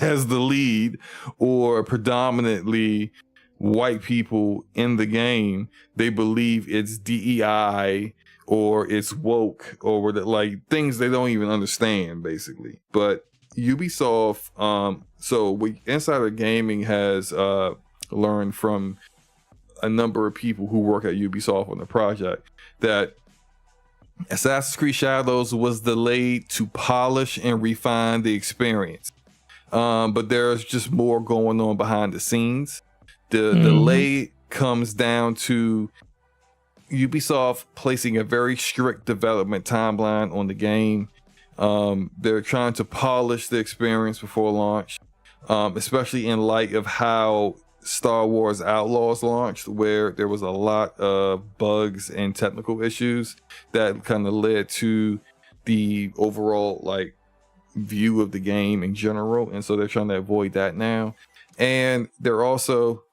as the lead, or predominantly white people in the game, they believe it's DEI or it's woke or like things they don't even understand, basically. But Ubisoft, Insider Gaming has learned from a number of people who work at Ubisoft on the project that Assassin's Creed Shadows was delayed to polish and refine the experience. But there's just more going on behind the scenes. The delay comes down to Ubisoft placing a very strict development timeline on the game. They're trying to polish the experience before launch, especially in light of how Star Wars Outlaws launched, where there was a lot of bugs and technical issues that kind of led to the overall like view of the game in general, and so they're trying to avoid that now. And they're also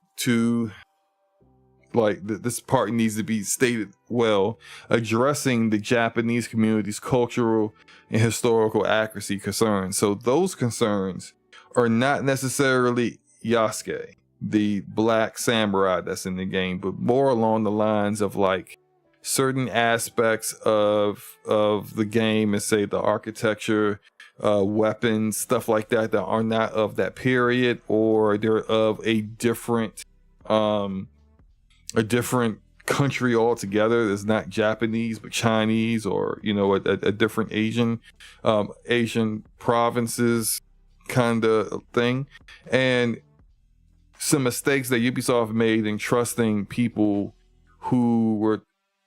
this part needs to be stated well, addressing the Japanese community's cultural and historical accuracy concerns. So those concerns are not necessarily Yasuke, the black samurai that's in the game, but more along the lines of like certain aspects of the game, and say the architecture, weapons, stuff like that are not of that period, or they're of a different country altogether. It's not Japanese but Chinese, or a different Asian provinces kind of thing. And some mistakes that Ubisoft made in trusting people who were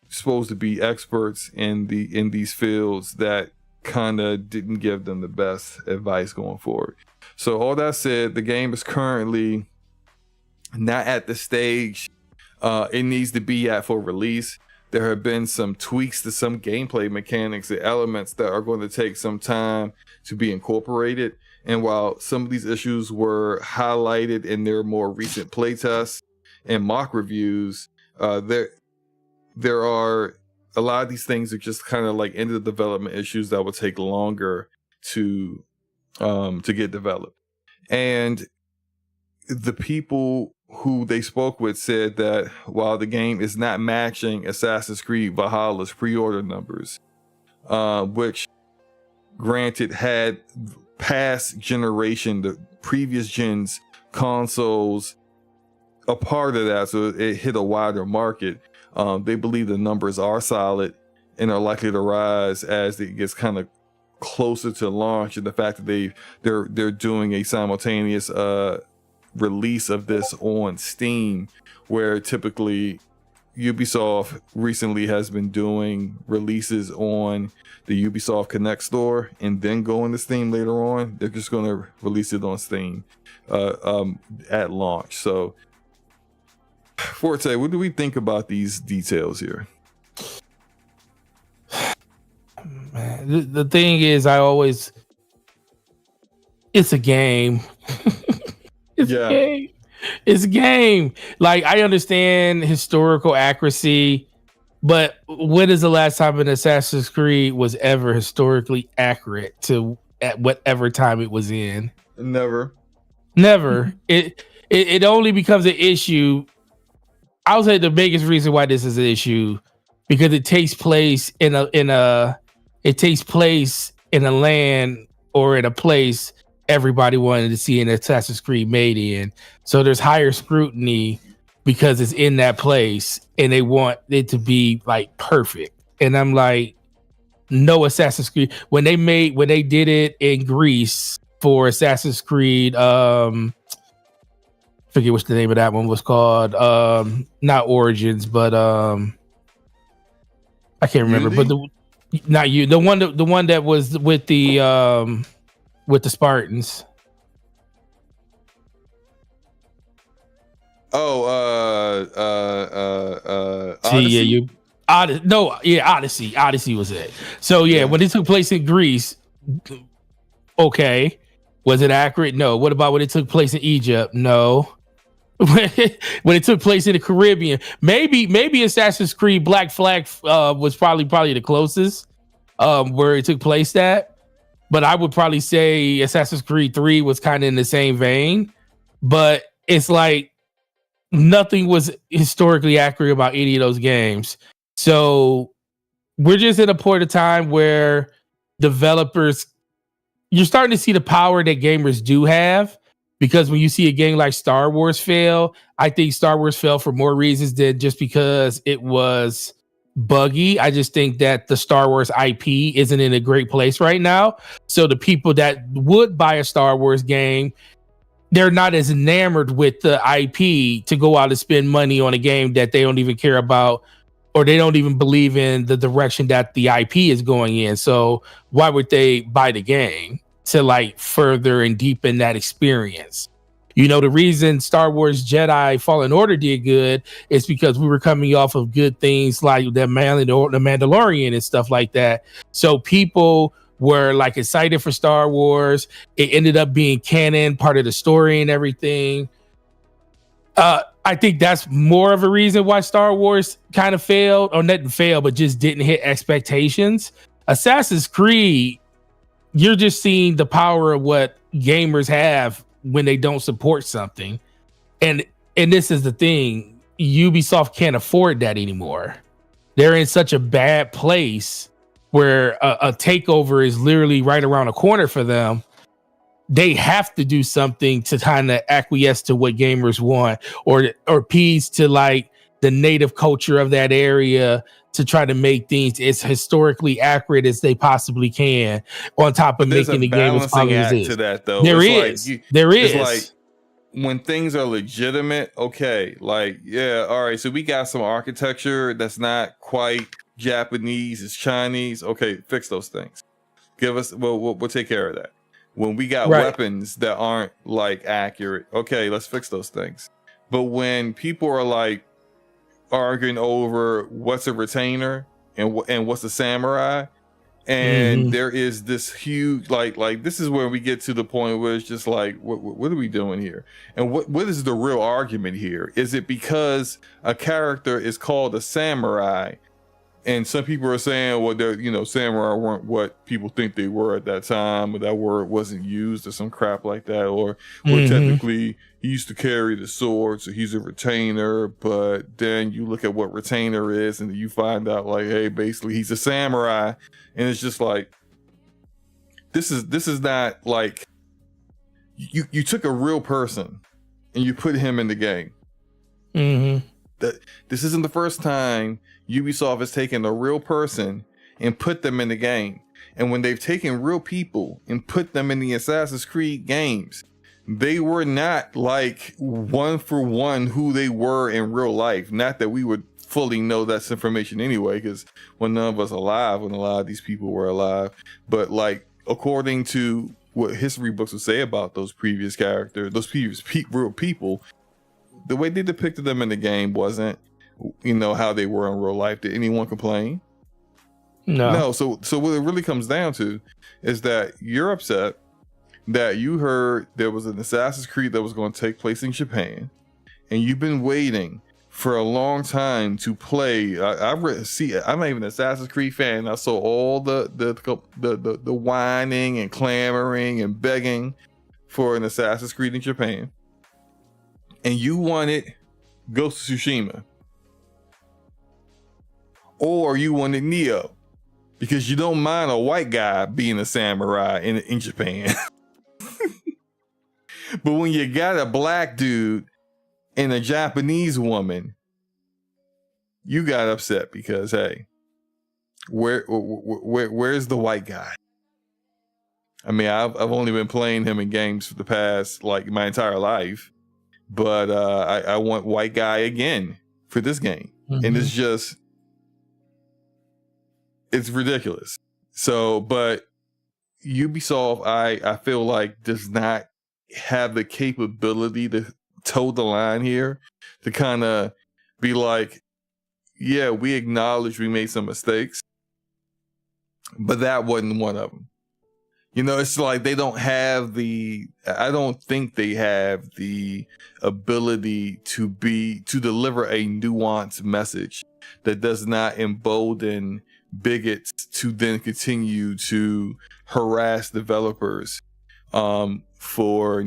supposed to be experts in these fields that kind of didn't give them the best advice going forward. So all that said, the game is currently not at the stage it needs to be at for release. There have been some tweaks to some gameplay mechanics and elements that are going to take some time to be incorporated. And while some of these issues were highlighted in their more recent playtests and mock reviews, there are a lot of these things are just kind of like end of development issues that will take longer to get developed. And the people who they spoke with said that while the game is not matching Assassin's Creed Valhalla's pre-order numbers, which granted had past generation, the previous gen's consoles a part of that, so it hit a wider market. They believe the numbers are solid and are likely to rise as it gets kind of closer to launch, and the fact that they're doing a simultaneous release of this on Steam, where typically Ubisoft recently has been doing releases on the Ubisoft Connect store and then going to Steam later on. They're just going to release it on Steam at launch. So Forte, what do we think about these details here? Man, the thing is, it's a game. It's a game. It's a game. Like, I understand historical accuracy, but when is the last time an Assassin's Creed was ever historically accurate to at whatever time it was in? Never. It only becomes an issue. I would say the biggest reason why this is an issue because it takes place in a land or in a place everybody wanted to see an Assassin's Creed made in. So there's higher scrutiny because it's in that place and they want it to be like perfect. And I'm like, no Assassin's Creed. When they did it in Greece for Assassin's Creed, forget what the name of that one was called. Not Origins, but I can't remember. Unity? But the one that was with the Spartans. Odyssey? Odyssey was it. So when it took place in Greece, okay. Was it accurate? No. What about when it took place in Egypt? No. When it took place in the Caribbean, maybe Assassin's Creed Black Flag was probably the closest where it took place at. But I would probably say Assassin's Creed 3 was kind of in the same vein. But it's like nothing was historically accurate about any of those games. So we're just in a point of time where developers, you're starting to see the power that gamers do have. Because when you see a game like Star Wars fail, I think Star Wars fell for more reasons than just because it was buggy. I just think that the Star Wars IP isn't in a great place right now. So the people that would buy a Star Wars game, they're not as enamored with the IP to go out and spend money on a game that they don't even care about, or they don't even believe in the direction that the IP is going in. So why would they buy the game? To like further and deepen that experience. You know, the reason Star Wars Jedi Fallen Order did good is because we were coming off of good things like the Mandalorian and stuff like that. So people were like excited for Star Wars. It ended up being canon, part of the story and everything. I think that's more of a reason why Star Wars kind of failed, or not failed, but just didn't hit expectations. Assassin's Creed, you're just seeing the power of what gamers have when they don't support something. And this is the thing. Ubisoft can't afford that anymore. They're in such a bad place where a takeover is literally right around the corner for them. They have to do something to kind of acquiesce to what gamers want, or appease to like the native culture of that area, to try to make things as historically accurate as they possibly can, on top of making the game as popular as it is. To that, though. There is. It's like when things are legitimate, okay, like, yeah, all right, so we got some architecture that's not quite Japanese, it's Chinese. Okay, fix those things. Give us, we'll take care of that. When we got weapons that aren't like accurate, okay, let's fix those things. But when people are like arguing over what's a retainer and what's a samurai, and there is this huge like this is where we get to the point where it's just like, what are we doing here? And what is the real argument here? Is it because a character is called a samurai, and some people are saying, well, they're, you know, samurai weren't what people think they were at that time, or that word wasn't used, or some crap like that, or technically he used to carry the sword, so he's a retainer. But then you look at what retainer is, and you find out like, hey, basically he's a samurai. And it's just like, this is not like, you took a real person and you put him in the game. That this isn't the first time Ubisoft has taken a real person and put them in the game. And when they've taken real people and put them in the Assassin's Creed games, they were not like one for one who they were in real life. Not that we would fully know that information anyway, because when none of us alive, when a lot of these people were alive, but like according to what history books would say about those previous characters, those previous real people, the way they depicted them in the game wasn't, how they were in real life. Did anyone complain? No. So what it really comes down to is that you're upset that you heard there was an Assassin's Creed that was going to take place in Japan, and you've been waiting for a long time to play. I'm not even an Assassin's Creed fan. I saw all the whining and clamoring and begging for an Assassin's Creed in Japan, and you wanted Ghost of Tsushima, or you wanted Neo, because you don't mind a white guy being a samurai in Japan. But when you got a black dude and a Japanese woman, you got upset because, hey, where's the white guy? I mean, I've only been playing him in games for the past, my entire life, but I want white guy again for this game. Mm-hmm. And it's ridiculous. So, but Ubisoft, I feel like does not have the capability to toe the line here, to kind of be like, yeah, we acknowledge we made some mistakes, but that wasn't one of them. It's like they don't have I don't think they have the ability to deliver a nuanced message that does not embolden bigots to then continue to harass developers for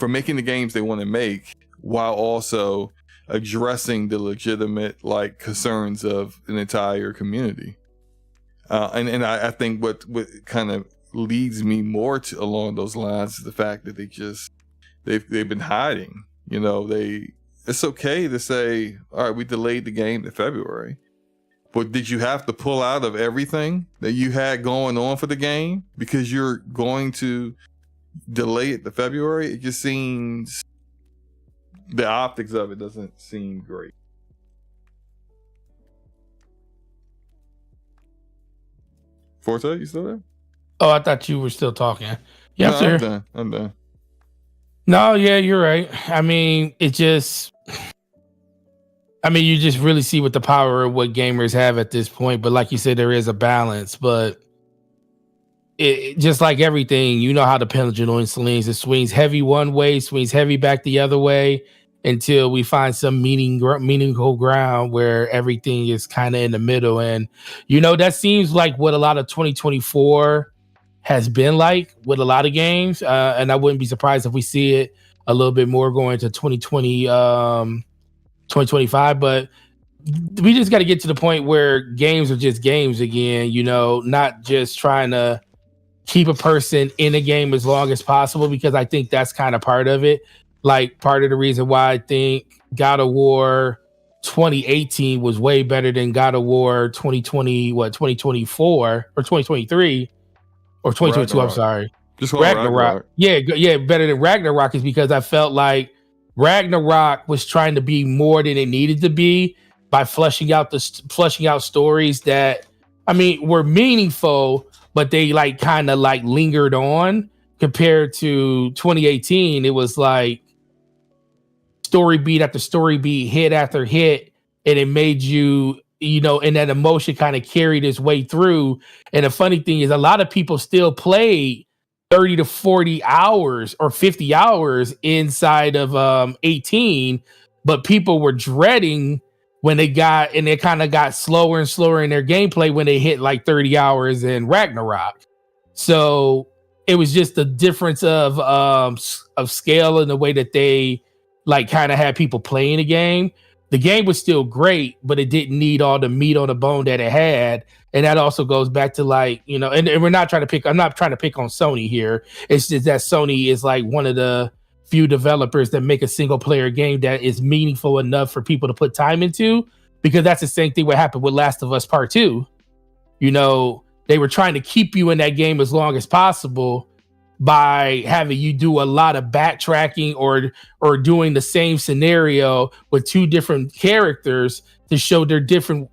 making the games they want to make, while also addressing the legitimate concerns of an entire community. And I think what kind of leads me more to along those lines is the fact that they've been hiding. It's okay to say, all right, we delayed the game to February, but did you have to pull out of everything that you had going on for the game because you're going to delay it to February? It just seems, the optics of it doesn't seem great. Forte, you still there? Oh, I thought you were still talking. Yeah, no, I'm done. No, yeah, you're right. I mean, you just really see what the power of what gamers have at this point. But like you said, there is a balance. But it just like everything, how the pendulum swings. It swings heavy one way, swings heavy back the other way, until we find some meaningful ground where everything is kind of in the middle. And that seems like what a lot of 2024 has been like with a lot of games. And I wouldn't be surprised if we see it a little bit more going to 2020, 2025. But we just got to get to the point where games are just games again, not just trying to keep a person in a game as long as possible, because I think that's kind of part of it. Part of the reason why I think God of War 2018 was way better than God of War 2024 or 2023 or 2022. Ragnarok. I'm sorry. Just Ragnarok. Yeah, better than Ragnarok is because I felt like Ragnarok was trying to be more than it needed to be by fleshing out stories that, were meaningful, but they kind of lingered on. Compared to 2018, it was story beat after story beat, hit after hit, and it made you, and that emotion kind of carried its way through. And the funny thing is, a lot of people still played 30 to 40 hours or 50 hours inside of 18, but people were dreading when they kind of got slower and slower in their gameplay when they hit 30 hours in Ragnarok. So it was just the difference of scale and the way that they kind of had people playing the game. The game was still great, but it didn't need all the meat on the bone that it had. And that also goes back to and we're not trying to pick, I'm not trying to pick on Sony here. It's just that Sony is one of the few developers that make a single player game that is meaningful enough for people to put time into, because that's the same thing what happened with Last of Us Part 2. They were trying to keep you in that game as long as possible by having you do a lot of backtracking or doing the same scenario with two different characters to show their different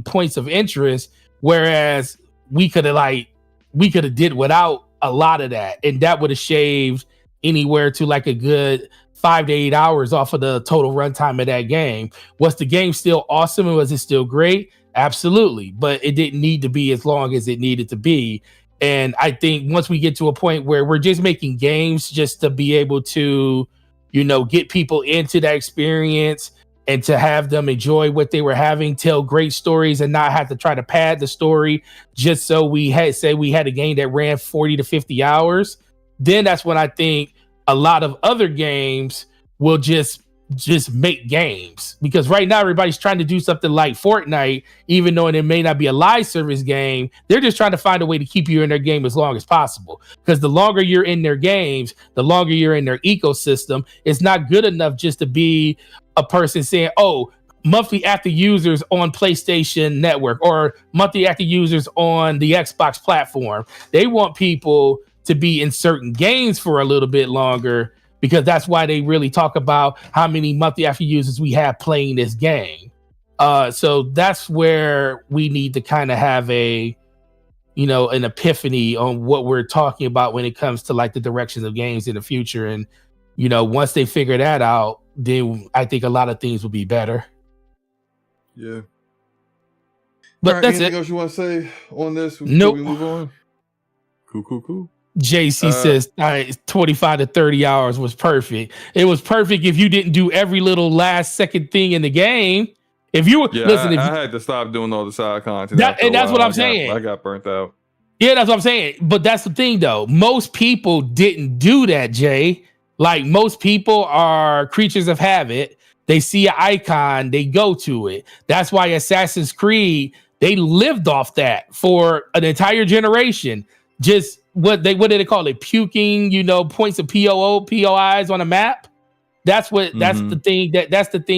points of interest. Whereas we could have did without a lot of that, and that would have shaved anywhere to a good 5 to 8 hours off of the total runtime of that game. Was the game still awesome and was it still great? Absolutely, but it didn't need to be as long as it needed to be. And I think once we get to a point where we're just making games just to be able to, get people into that experience and to have them enjoy what they were having, tell great stories and not have to try to pad the story just so we had a game that ran 40 to 50 hours, then that's when I think a lot of other games will just make games. Because right now everybody's trying to do something like Fortnite, even though it may not be a live service game. They're just trying to find a way to keep you in their game as long as possible, because the longer you're in their games, the longer you're in their ecosystem. It's not good enough just to be a person saying, oh, monthly active users on PlayStation Network or monthly active users on the Xbox platform. They want people to be in certain games for a little bit longer, because that's why they really talk about how many monthly active users we have playing this game. So that's where we need to kind of have an epiphany on what we're talking about when it comes to like the directions of games in the future. And, once they figure that out, then I think a lot of things will be better. Yeah. But that's anything it. else you want to say on this before Nope. we move on? Cool. JC says 25 to 30 hours was perfect. It was perfect if you didn't do every little last second thing in the game. If you I had to stop doing all the side content. That's what I'm saying. I got burnt out. Yeah, that's what I'm saying. But that's the thing, though. Most people didn't do that, Jay. Like, most people are creatures of habit. They see an icon, they go to it. That's why Assassin's Creed, they lived off that for an entire generation. Just what did they call it? Puking, points of POIs on a map. That's the thing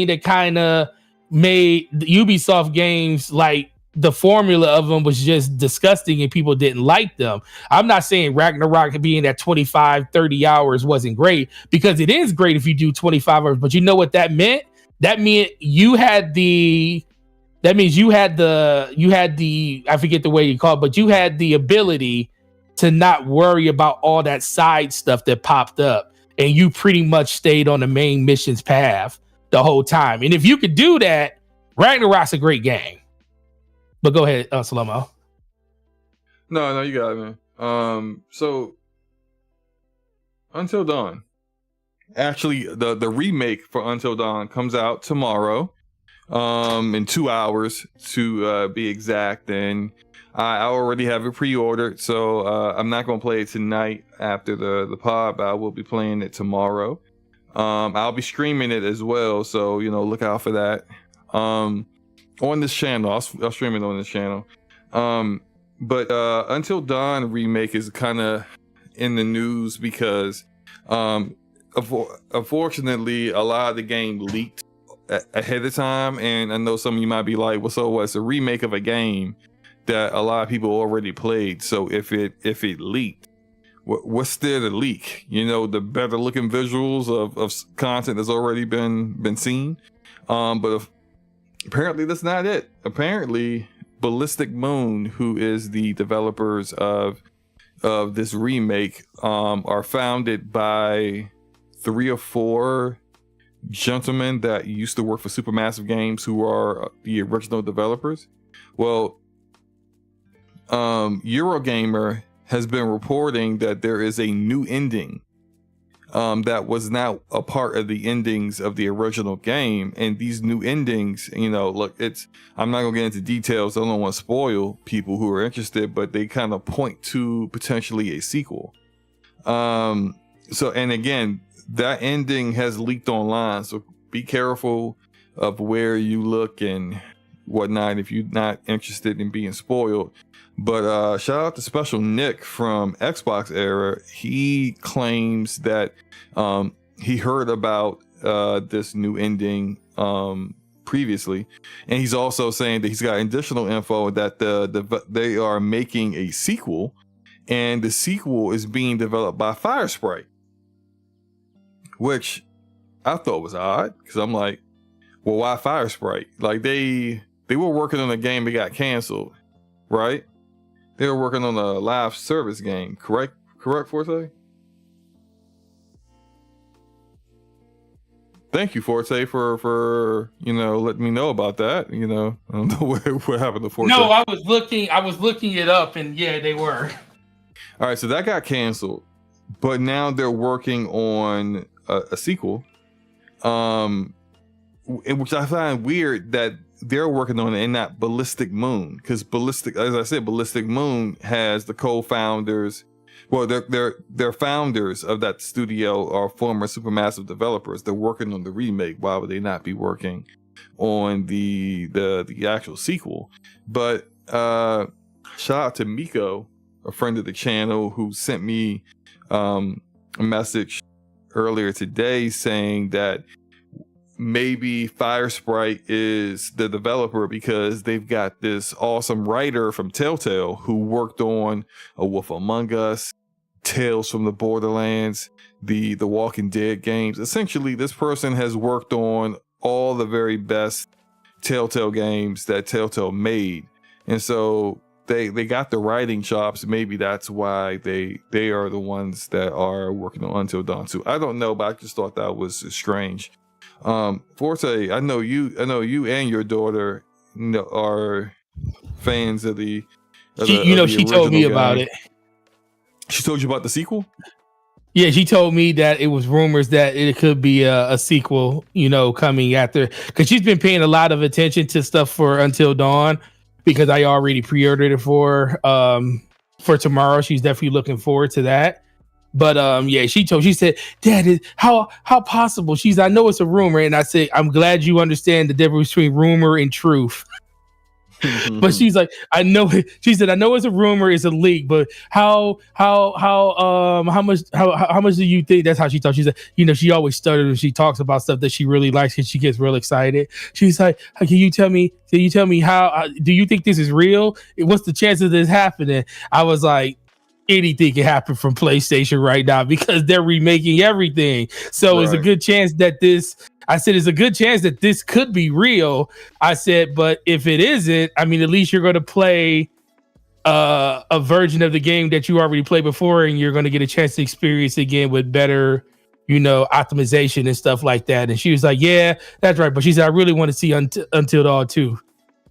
that kind of made the Ubisoft games, like, the formula of them was just disgusting and people didn't like them. I'm not saying Ragnarok being at 25, 30 hours wasn't great, because it is great if you do 25 hours, but you know what that meant? That meant you had the, I forget the way you call it, but you had the ability to not worry about all that side stuff that popped up. And you pretty much stayed on the main mission's path the whole time. And if you could do that, Ragnarok's a great game. But go ahead, SloMo. No, you got it, man. So Until Dawn. Actually, the remake for Until Dawn comes out tomorrow, in 2 hours to be exact. And I already have it pre-ordered, so I'm not going to play it tonight after the pod, but I will be playing it tomorrow. I'll be streaming it as well, so look out for that. On this channel, I'll stream it on this channel. But Until Dawn remake is kind of in the news because unfortunately a lot of the game leaked ahead of time, and I know some of you might be like, well, so what's a remake of a game that a lot of people already played? So if it leaked, what's there to leak? The better looking visuals of content that's already been seen. But apparently that's not it. Apparently Ballistic Moon, who is the developers of this remake, are founded by 3 or 4 gentlemen that used to work for Supermassive Games, who are the original developers. Well, Eurogamer has been reporting that there is a new ending that was now a part of the endings of the original game. And these new endings, look, I'm not gonna get into details. I don't want to spoil people who are interested, but they kind of point to potentially a sequel. And again, that ending has leaked online, so be careful of where you look and whatnot if you're not interested in being spoiled. But shout out to Special Nick from Xbox Era. He claims that he heard about this new ending previously, and he's also saying that he's got additional info that they are making a sequel, and the sequel is being developed by Firesprite, which I thought was odd, because I'm like, well, why Firesprite? Like, they were working on a game that got canceled, right? They were working on a live service game, correct, Forte? Thank you, Forte, for letting me know about that. I don't know what happened to Forte. No, I was looking it up, and yeah, they were. All right, so that got canceled, but now they're working on a sequel, which I find weird that they're working on it and not Ballistic Moon, because Ballistic Moon has the co-founders. Well, they're founders of that studio are former Supermassive developers. They're working on the remake. Why would they not be working on the actual sequel? But shout out to Miko, a friend of the channel, who sent me a message earlier today saying that maybe Firesprite is the developer because they've got this awesome writer from Telltale who worked on A Wolf Among Us, Tales from the Borderlands, the Walking Dead games. Essentially, this person has worked on all the very best Telltale games that Telltale made. And so they got the writing chops. Maybe that's why they are the ones that are working on Until Dawn 2. I don't know, but I just thought that was strange. Forte, I know you and your daughter are fans of the she told me about it. She told you about the sequel? Yeah, she told me that it was rumors that it could be a sequel, coming after, because she's been paying a lot of attention to stuff for Until Dawn, because I already pre-ordered it for tomorrow. She's definitely looking forward to that. But she said, Dad, how possible? I know it's a rumor, and I said, I'm glad you understand the difference between rumor and truth. But she's like, I know it. She said, I know it's a rumor, it's a leak, but how much do you think? That's how she talks. She said, she always stutters when she talks about stuff that she really likes, because she gets real excited. She's like, can you tell me how do you think this is real? What's the chances of this happening? I was like, anything can happen from PlayStation right now, because they're remaking everything. So It's a good chance that it's a good chance that this could be real. I said, but if it isn't, I mean, at least you're going to play a version of the game that you already played before, and you're going to get a chance to experience it again with better, optimization and stuff like that. And she was like, yeah, that's right. But she said, I really want to see Until Dawn 2.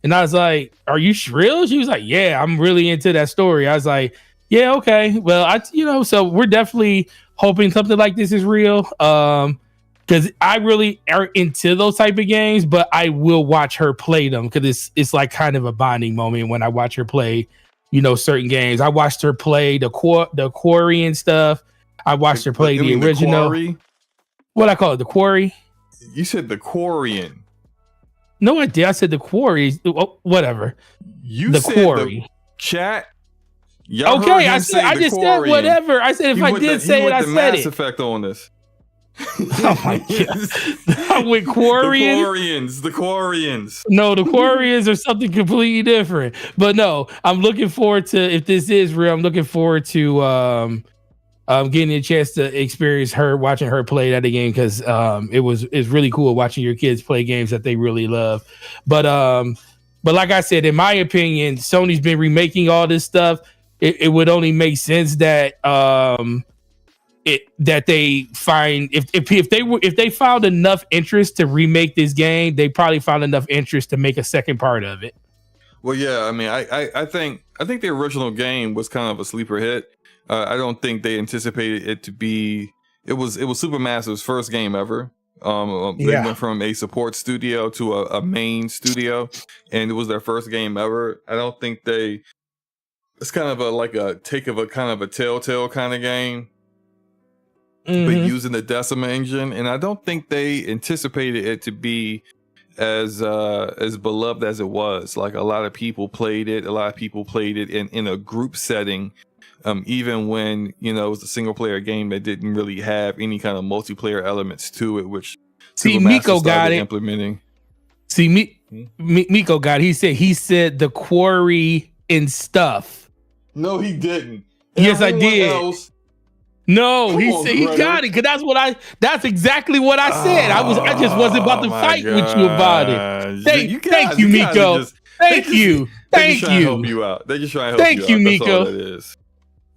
And I was like, are you real? She was like, yeah, I'm really into that story. I was like, yeah, okay. Well, so we're definitely hoping something like this is real. Because I really are into those type of games, but I will watch her play them, because it's like kind of a bonding moment when I watch her play, certain games. I watched her play the Quarry and stuff. I watched her play the original. What I call it, the Quarry. You said the Quarian. No, I did. I said the Quarry. Whatever. You said Quarry. The chat. Y'all okay, I just said whatever. I said if I did say it, I said Mass it. Effect on this. Oh my god! With Quarians, the Quarians. No, the Quarians are something completely different. But no, I'm looking forward to, if this is real, I'm looking forward to getting a chance to experience watching her play that game, because it's really cool watching your kids play games that they really love. But like I said, in my opinion, Sony's been remaking all this stuff. It would only make sense that that they find if they found enough interest to remake this game, they probably found enough interest to make a second part of it. Well, yeah, I mean, I think the original game was kind of a sleeper hit. I don't think they anticipated it to be. It was Supermassive's first game ever. They went from a support studio to a main studio, and it was their first game ever. I don't think they. It's kind of a take of a kind of a Telltale kind of game, but using the Decima engine. And I don't think they anticipated it to be as beloved as it was. Like, a lot of people played it. A lot of people played it in a group setting, even when it was a single player game that didn't really have any kind of multiplayer elements to it. Which Miko got it implementing. Miko got it. He said the Quarry and stuff. No, he didn't. Yes, I did. No, he got it, because that's exactly what I said. I just wasn't about to fight with you about it. Thank you, Miko. Thank you. They're just trying to help you out. Thank you, Miko. That's all that is.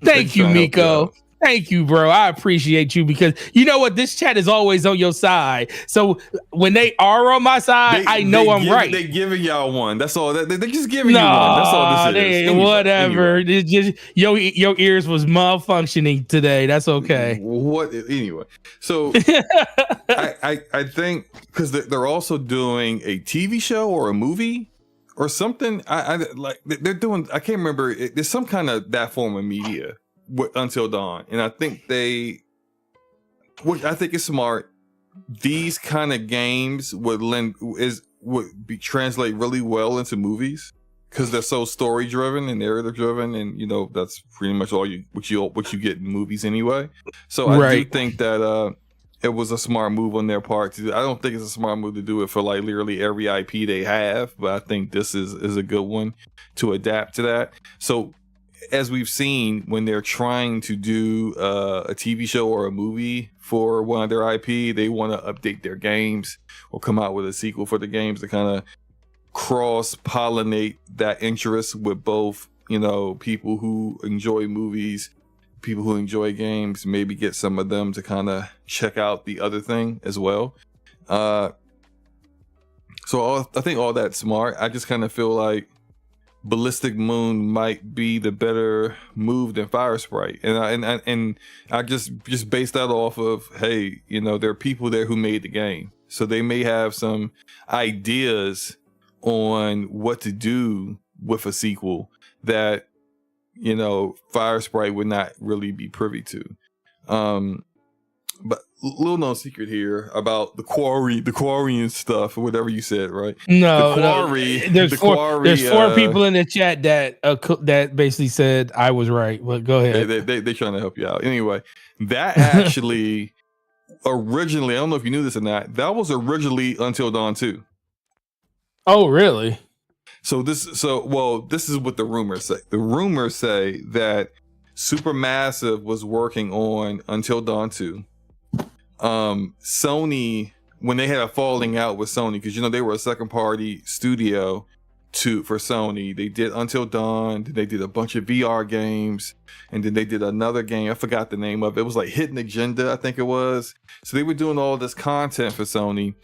Thank you, Miko. Thank you, bro. I appreciate you because you know what? This chat is always on your side. So when they are on my side, I know I'm right. They giving y'all one. That's all. They just giving you one. That's all this is. Whatever. Anyway. It's just your ears was malfunctioning today. That's okay. What anyway? So I think because they're also doing a TV show or a movie or something. I like they're doing. I can't remember. There's some kind of that form of media. Until Dawn, and I think which I think is smart. These kind of games would translate really well into movies because they're so story driven and narrative driven, and that's pretty much all what you get in movies anyway. So I do think that it was a smart move on their part to do. I don't think it's a smart move to do it for like literally every IP they have, but I think this is a good one to adapt to that. So. As we've seen, when they're trying to do a TV show or a movie for one of their IP, they want to update their games or come out with a sequel for the games to kind of cross-pollinate that interest with both, people who enjoy movies, people who enjoy games, maybe get some of them to kind of check out the other thing as well. I think all that's smart. I just kind of feel like Ballistic Moon might be the better move than Fire Sprite, and I just based that off of, hey, there are people there who made the game, so they may have some ideas on what to do with a sequel that Fire Sprite would not really be privy to. But little known secret here about the quarry and stuff, or whatever you said, right? No, the quarry. There's four people in the chat that basically said I was right. But go ahead. They trying to help you out. Anyway, that actually originally, I don't know if you knew this or not, that was originally Until Dawn 2. Oh, really? This is what the rumors say. The rumors say that Supermassive was working on Until Dawn 2. Sony, when they had a falling out with Sony, because they were a second party studio for Sony, they did Until Dawn, then they did a bunch of VR games, and then they did another game, I forgot the name of it. It was like Hidden Agenda, I think it was. So they were doing all this content for Sony,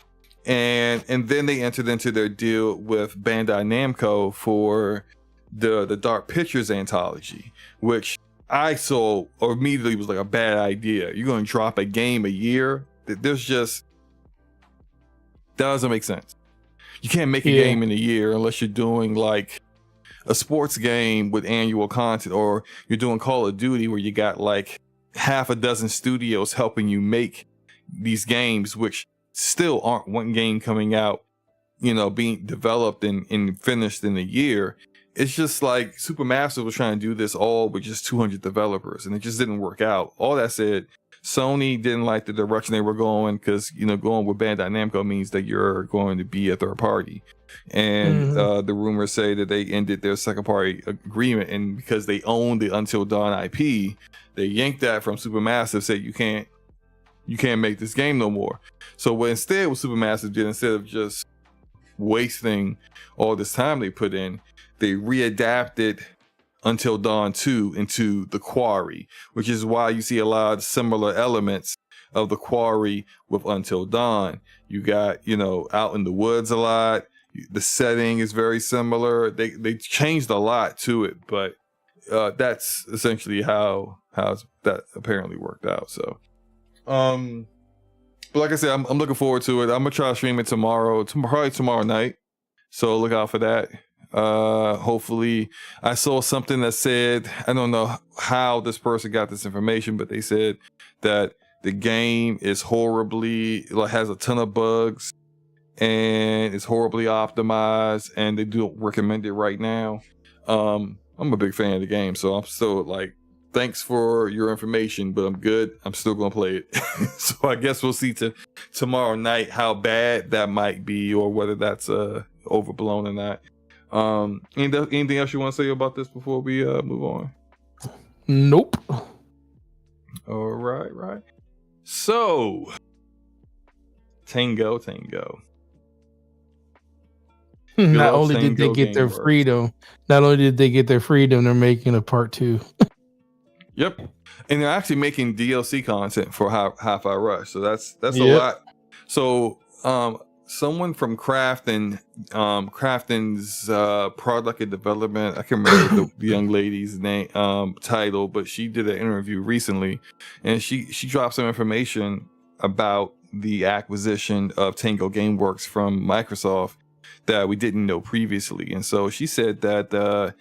and then they entered into their deal with Bandai Namco for the Dark Pictures anthology, which I saw or immediately was like a bad idea. You're going to drop a game a year? That doesn't make sense. You can't make a game in a year unless you're doing like a sports game with annual content, or you're doing Call of Duty where you got like half a dozen studios helping you make these games, which still aren't one game coming out, being developed and finished in a year. It's just like Supermassive was trying to do this all with just 200 developers, and it just didn't work out. All that said, Sony didn't like the direction they were going because, going with Bandai Namco means that you're going to be a third party. And the rumors say that they ended their second party agreement, and because they own the Until Dawn IP, they yanked that from Supermassive, said you can't make this game no more. So what Supermassive did, instead of just wasting all this time they put in, they readapted Until Dawn 2 into The Quarry, which is why you see a lot of similar elements of The Quarry with Until Dawn. You got, out in the woods a lot. The setting is very similar. They changed a lot to it, but that's essentially how that apparently worked out. So, but like I said, I'm looking forward to it. I'm gonna try to stream it probably tomorrow night. So look out for that. Hopefully, I saw something that said, I don't know how this person got this information, but they said that the game is has a ton of bugs and it's horribly optimized, and they don't recommend it right now. I'm a big fan of the game, so I'm still like, thanks for your information, but I'm good. I'm still gonna play it. So I guess we'll see tomorrow night how bad that might be, or whether that's overblown or not. Anything else you want to say about this before we move on? Nope. All right. So, Tango. Not only did they get their freedom, they're making a part 2. Yep, and they're actually making DLC content for Hi-Fi Rush, so that's a Yep. lot. So someone from Crafton's product and development, I can't remember the young lady's name title, but she did an interview recently, and she dropped some information about the acquisition of Tango Gameworks from Microsoft that we didn't know previously. And so she said that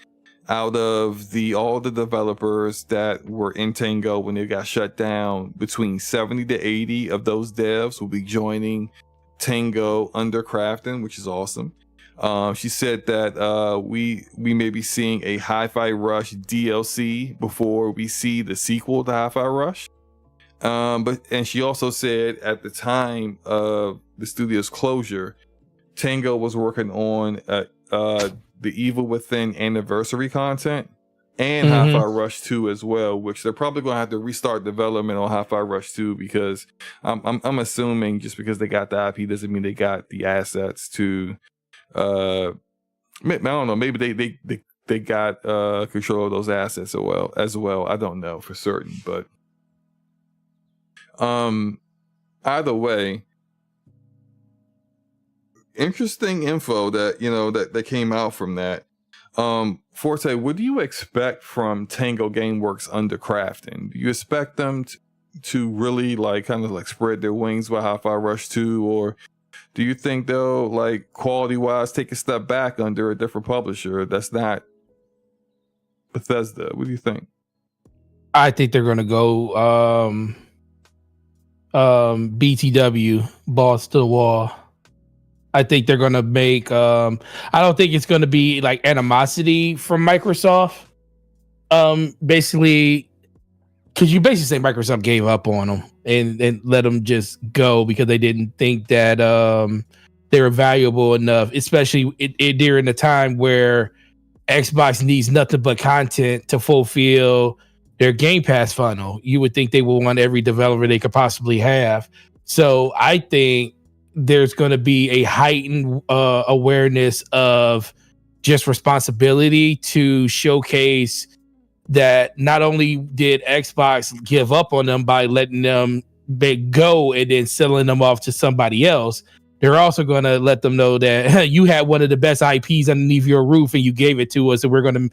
out of all the developers that were in Tango when they got shut down, between 70 to 80 of those devs will be joining Tango under Crafton, which is awesome. She said that we may be seeing a Hi-Fi Rush DLC before we see the sequel to Hi-Fi Rush. And she also said at the time of the studio's closure, Tango was working on the Evil Within anniversary content and Hi-Fi Rush 2 as well, which they're probably going to have to restart development on Hi-Fi Rush 2, because I'm assuming just because they got the IP doesn't mean they got the assets to I don't know, maybe they got control of those assets as well. I don't know for certain, but either way, interesting info that came out from that. Forte, what do you expect from Tango Gameworks under Crafton? Do you expect them to really kind of spread their wings with Hi-Fi Rush 2, or do you think they'll quality wise take a step back under a different publisher that's not Bethesda? What do you think? I think they're gonna go BTW, balls to the wall. I think they're gonna make I don't think it's gonna be animosity from Microsoft. Basically, because you basically say Microsoft gave up on them and let them just go because they didn't think that they were valuable enough, especially during the time where Xbox needs nothing but content to fulfill their Game Pass funnel. You would think they will want every developer they could possibly have. So I think there's going to be a heightened awareness of just responsibility to showcase that not only did Xbox give up on them by letting them go and then selling them off to somebody else, they're also going to let them know that you had one of the best IPs underneath your roof and you gave it to us, and we're going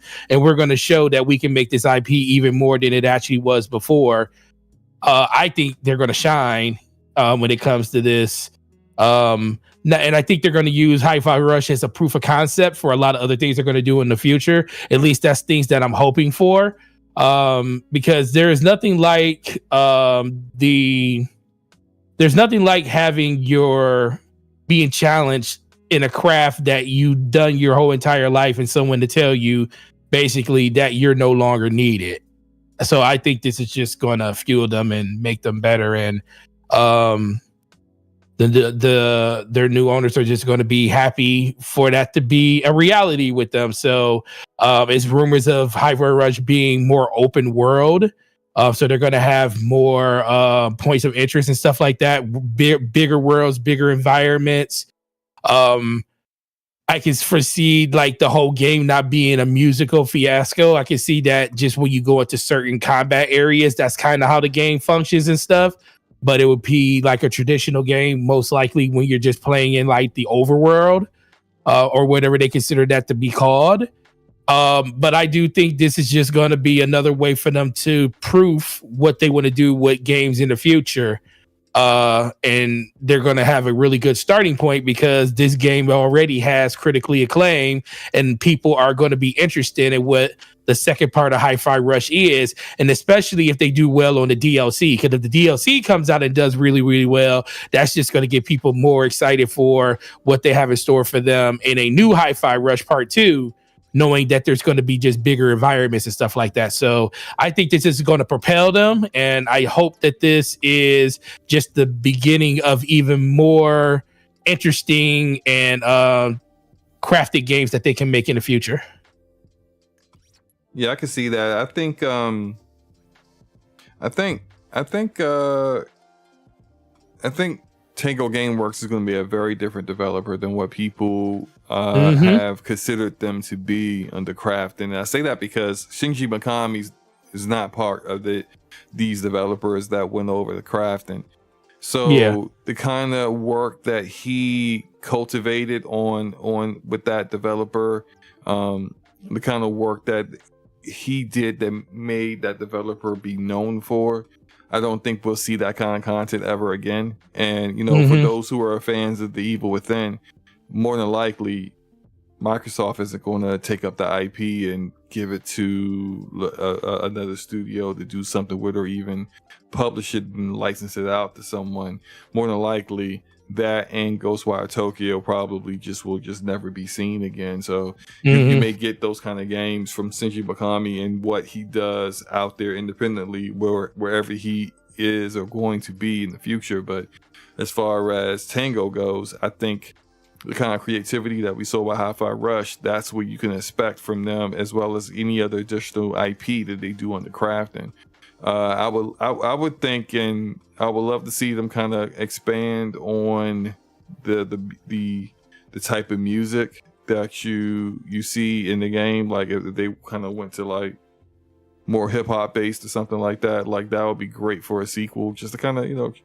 to show that we can make this IP even more than it actually was before. I think they're going to shine when it comes to this. And I think they're going to use Hi-Fi Rush as a proof of concept for a lot of other things they're going to do in the future. At least that's things that I'm hoping for. Because there is nothing like there's nothing like having being challenged in a craft that you've done your whole entire life and someone to tell you basically that you're no longer needed. So I think this is just going to fuel them and make them better. And their new owners are just going to be happy for that to be a reality with them. So it's rumors of Hi-Fi Rush being more open world. So they're going to have more points of interest and stuff like that. Bigger worlds, bigger environments. I can foresee the whole game not being a musical fiasco. I can see that just when you go into certain combat areas, that's kind of how the game functions and stuff. But it would be like a traditional game, most likely when you're just playing in the overworld or whatever they consider that to be called. But I do think this is just going to be another way for them to prove what they want to do with games in the future. And they're going to have a really good starting point because this game already has critically acclaim and people are going to be interested in what the second part of Hi-Fi Rush is, and especially if they do well on the DLC, because if the DLC comes out and does really, really well, that's just going to get people more excited for what they have in store for them in a new Hi-Fi Rush Part 2, knowing that there's going to be just bigger environments and stuff like that. So I think this is going to propel them, and I hope that this is just the beginning of even more interesting and crafted games that they can make in the future. Yeah, I can see that. I think Tango Gameworks is going to be a very different developer than what people have considered them to be under Craft. And I say that because Shinji Mikami's is not part of these developers that went over the crafting. So the kind of work that he cultivated on with that developer, the kind of work that he did that made that developer be known for, I don't think we'll see that kind of content ever again. And for those who are fans of The Evil Within, more than likely Microsoft isn't going to take up the IP and give it to another studio to do something with, or even publish it and license it out to someone. More than likely, that and Ghostwire Tokyo probably will just never be seen again. So you may get those kind of games from Shinji Mikami and what he does out there independently, wherever he is or going to be in the future. But as far as Tango goes, I think the kind of creativity that we saw by Hi-Fi Rush, that's what you can expect from them, as well as any other additional IP that they do on the crafting. I would think, and I would love to see them kind of expand on the type of music that you see in the game. Like if they kind of went to like more hip hop based or something like that would be great for a sequel, just to kind of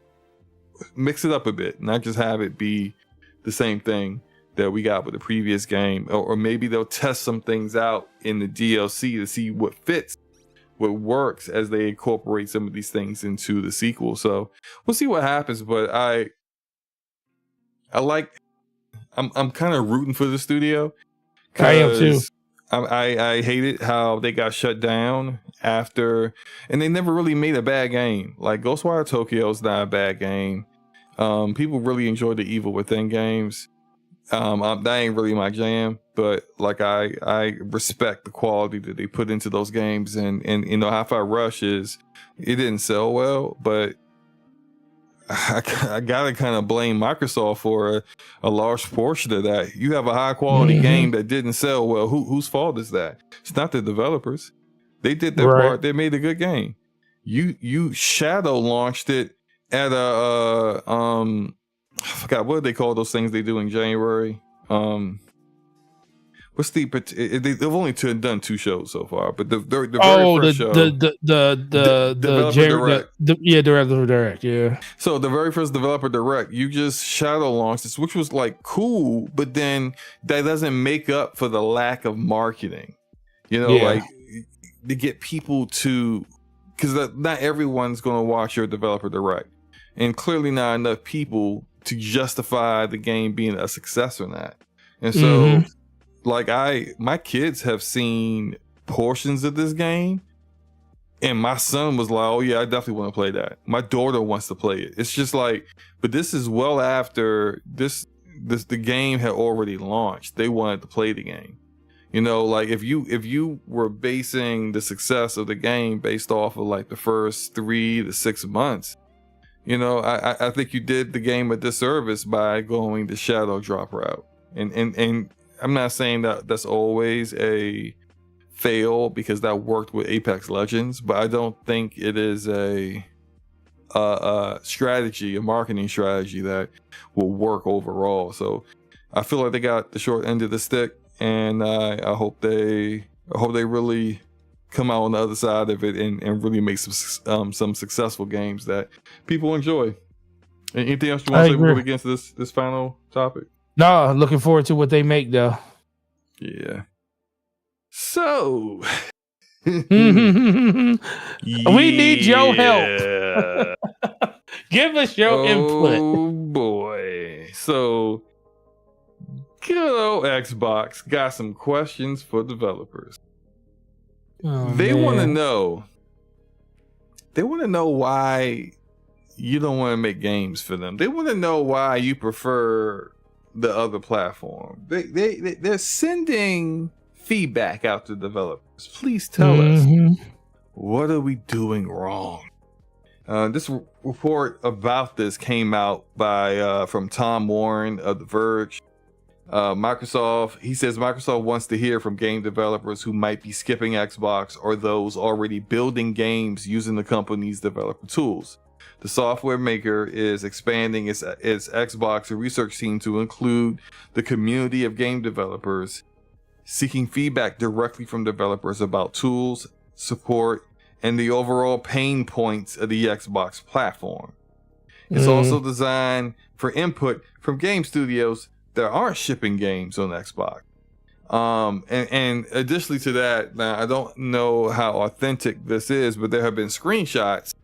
mix it up a bit, not just have it be the same thing that we got with the previous game. Or maybe they'll test some things out in the DLC to see what fits, what works, as they incorporate some of these things into the sequel. So we'll see what happens. But I'm kind of rooting for the studio. I am too. I hated how they got shut down after, and they never really made a bad game. Like Ghostwire Tokyo is not a bad game. People really enjoy the Evil Within games. That ain't really my jam, but like I respect the quality that they put into those games, and Hi-Fi Rush it didn't sell well, but I gotta kind of blame Microsoft for a large portion of that. You have a high quality game that didn't sell well. Whose fault is that? It's not the developers. They did their part. They made a good game. You shadow launched it at I forgot what they call those things they do in January. What's they've only done 2 shows so far, but the very first show, the Developer Direct, yeah. So the very first Developer Direct, you just shadow launched this, which was like cool, but then that doesn't make up for the lack of marketing. Like to get people to, because not everyone's going to watch your Developer Direct, and clearly not enough people to justify the game being a success or not. And so like my kids have seen portions of this game, and my son was like, oh yeah, I definitely want to play that. My daughter wants to play it. It's just like, but this is well after the game had already launched. They wanted to play the game. Like if you were basing the success of the game based off of like the first 3 to 6 months, I think you did the game a disservice by going the shadow drop route. And I'm not saying that that's always a fail, because that worked with Apex Legends, but I don't think it is a marketing strategy that will work overall. So I feel like they got the short end of the stick, and I hope they really come out on the other side of it and really make some successful games that people enjoy. Anything else you want to say before we get into this final topic? No, looking forward to what they make though. Yeah. So we need your help. Give us your input. Oh boy. So good old Xbox got some questions for developers. They want to know why you don't want to make games for them. They want to know why you prefer the other platform. They're sending feedback out to developers. Please tell us, what are we doing wrong? This report about this came out from Tom Warren of The Verge. He says Microsoft wants to hear from game developers who might be skipping Xbox, or those already building games using the company's developer tools. The software maker is expanding its Xbox research team to include the community of game developers, seeking feedback directly from developers about tools, support, and the overall pain points of the Xbox platform. It's also designed for input from game studios that aren't shipping games on Xbox. And additionally to that, now I don't know how authentic this is, but there have been screenshots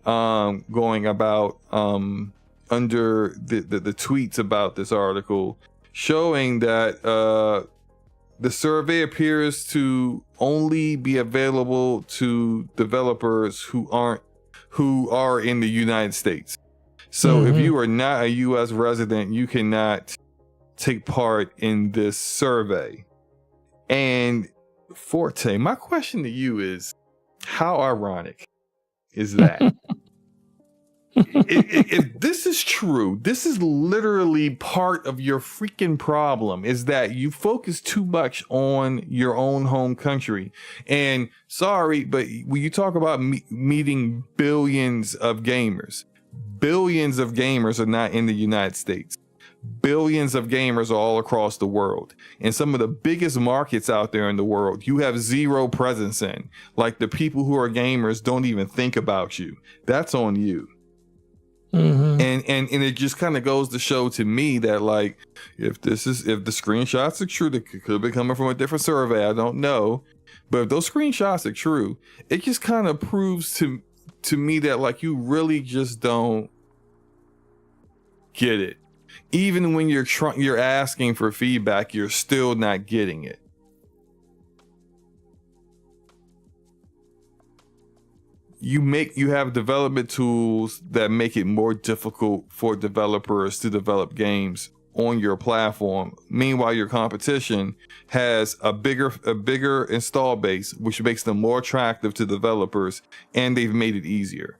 going about under the tweets about this article, showing that the survey appears to only be available to developers who are in the United States. So if you are not a US resident, you cannot take part in this survey. And Forte, my question to you is, how ironic is that? If this is true, this is literally part of your freaking problem, is that you focus too much on your own home country. And sorry, but when you talk about meeting billions of gamers are not in the United States. Billions of gamers are all across the world. And some of the biggest markets out there in the world, you have zero presence in. Like, the people who are gamers don't even think about you. That's on you. And it just kind of goes to show to me that, like, if the screenshots are true, that could be coming from a different survey, I don't know, but if those screenshots are true, it just kind of proves to me that, like, you really just don't get it. Even when you're asking for feedback, you're still not getting it. You have development tools that make it more difficult for developers to develop games on your platform. Meanwhile, your competition has a bigger install base, which makes them more attractive to developers, and they've made it easier.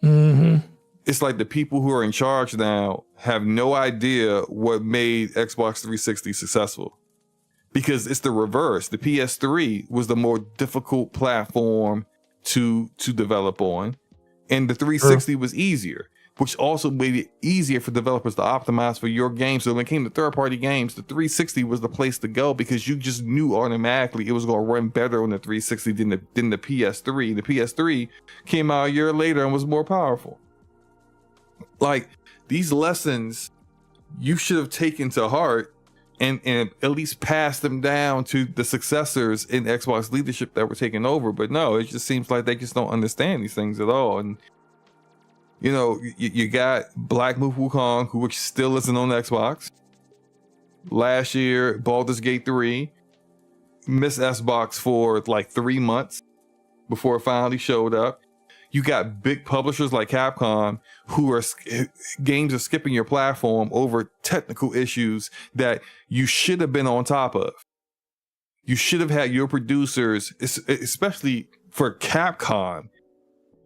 It's like the people who are in charge now have no idea what made Xbox 360 successful, because it's the reverse. The PS3 was the more difficult platform to develop on, and the 360 was easier, which also made it easier for developers to optimize for your game. So when it came to third-party games, the 360 was the place to go, because you just knew automatically it was going to run better on the 360 than the PS3. The PS3 came out a year later and was more powerful. Like, these lessons you should have taken to heart and at least pass them down to the successors in Xbox leadership that were taking over. But no, it just seems like they just don't understand these things at all. And, you know, you got Black Myth Wukong, which still isn't on Xbox. Last year, Baldur's Gate 3 missed Xbox for like 3 months before it finally showed up. You got big publishers like Capcom games are skipping your platform over technical issues that you should have been on top of. You should have had your producers, especially for Capcom,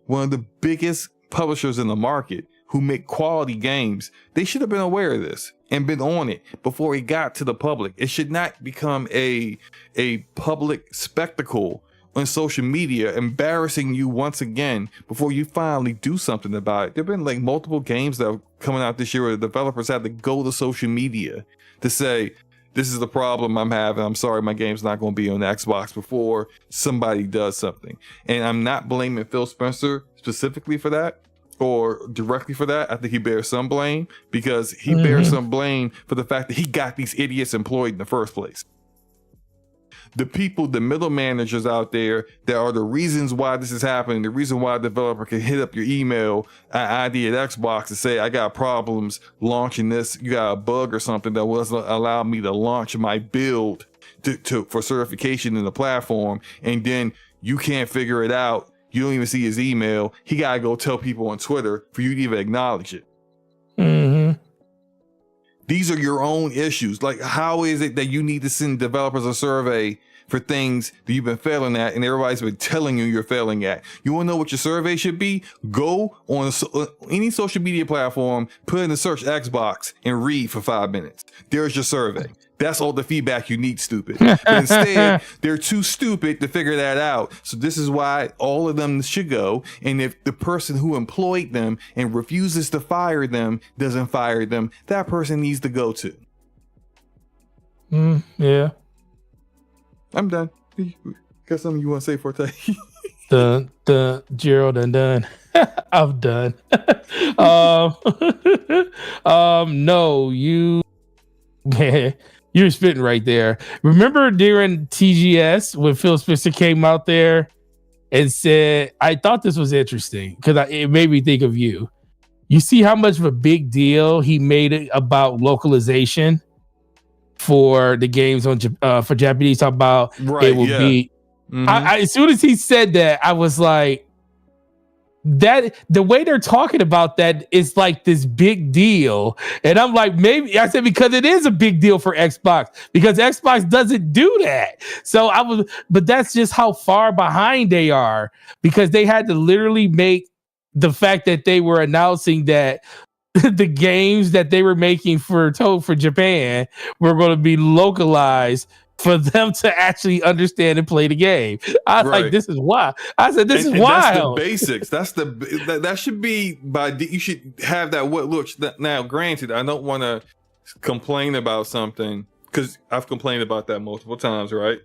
one of the biggest publishers in the market who make quality games. They should have been aware of this and been on it before it got to the public. It should not become a public spectacle on social media, embarrassing you once again before you finally do something about it. There have been like multiple games that are coming out this year where the developers had to go to social media to say, this is the problem I'm having. I'm sorry, my game's not going to be on the Xbox, before somebody does something. And I'm not blaming Phil Spencer specifically for that or directly for that. I think he bears some blame, because he bears some blame for the fact that he got these idiots employed in the first place. The people, the middle managers out there that are the reasons why this is happening, the reason why a developer can hit up your email ID at Xbox and say, I got problems launching this, you got a bug or something that wasn't allow me to launch my build for certification in the platform, and then you can't figure it out. You don't even see his email. He got to go tell people on Twitter for you to even acknowledge it. These are your own issues. Like, how is it that you need to send developers a survey for things that you've been failing at, and everybody's been telling you you're failing at? You want to know what your survey should be? Go on any social media platform, put in the search Xbox, and read for 5 minutes. There's your survey. That's all the feedback you need, stupid. But instead, they're too stupid to figure that out. So this is why all of them should go. And if the person who employed them and refuses to fire them doesn't fire them, that person needs to go too. Yeah. I'm done. Got something you want to say, Forte? Gerald and done. I'm done. um, no, man, you're spitting right there. Remember during TGS when Phil Spencer came out there and said, I thought this was interesting because it made me think of you. You see how much of a big deal he made it about localization for the games on for Japanese. Talk about it will be. I as soon as he said that, I was like, that the way they're talking about that is like this big deal, and I'm like, maybe I said because it is a big deal for Xbox because Xbox doesn't do that. So but that's just how far behind they are because they had to literally make the fact that they were announcing that the games that they were making for Japan were going to be localized for them to actually understand and play the game. I was like, this is why. I said, this is why. That's the basics. That should be you should have that. What looks now, granted, I don't want to complain about something because I've complained about that multiple times, right?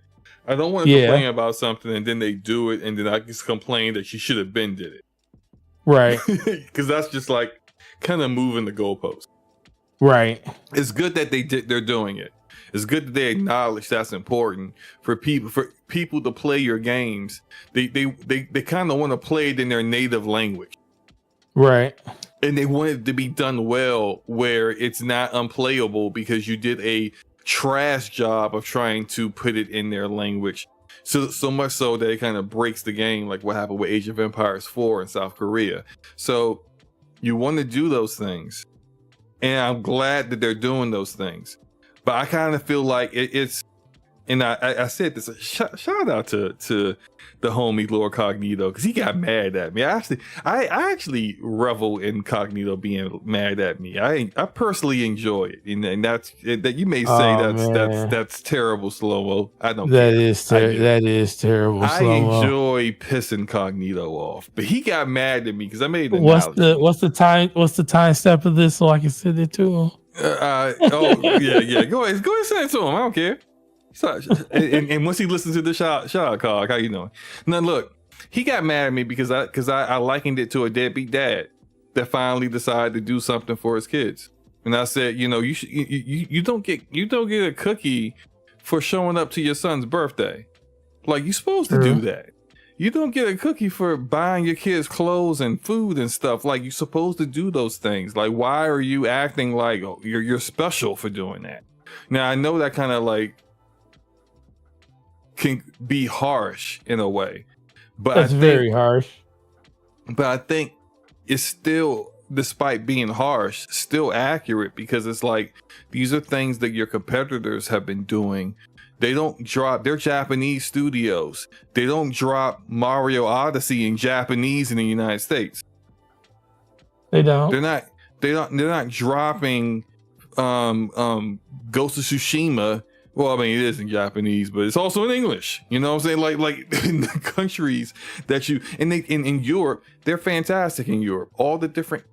I don't want to complain about something and then they do it and then I just complain that she should have been did it. Right. Because that's just like kind of moving the goalpost. Right. It's good that they're doing it. It's good that they acknowledge that's important for people to play your games. They kind of want to play it in their native language. Right. And they want it to be done well where it's not unplayable because you did a trash job of trying to put it in their language. So much so that it kind of breaks the game, like what happened with Age of Empires 4 in South Korea. So you want to do those things. And I'm glad that they're doing those things. But I kind of feel like it's, and I said this, shout out to the homie Lord Cognito, because he got mad at me. I actually revel in Cognito being mad at me. I personally enjoy it, and that's that. You may say that's terrible, SloMo. I don't. That is terrible. I enjoy pissing Cognito off, but he got mad at me because I made an what's the time step of this so I can send it to him. Yeah. Go ahead, send it to him. I don't care. So, and once he listens to the shout out call, how you doing? Now look, he got mad at me because I likened it to a deadbeat dad that finally decided to do something for his kids. And I said, you don't get a cookie for showing up to your son's birthday. Like, you're supposed to do that. You don't get a cookie for buying your kids clothes and food and stuff. Like, you're supposed to do those things. Like, why are you acting like you're special for doing that? Now I know that kind of like can be harsh in a way, but that's very harsh. But I think it's still, despite being harsh, still accurate because it's like these are things that your competitors have been doing. They don't drop, they're Japanese studios. They don't drop Mario Odyssey in Japanese in the United States. They don't. They're not dropping Ghost of Tsushima. Well, I mean, it is in Japanese, but it's also in English. You know what I'm saying? Like in the countries that in Europe, they're fantastic in Europe. All the different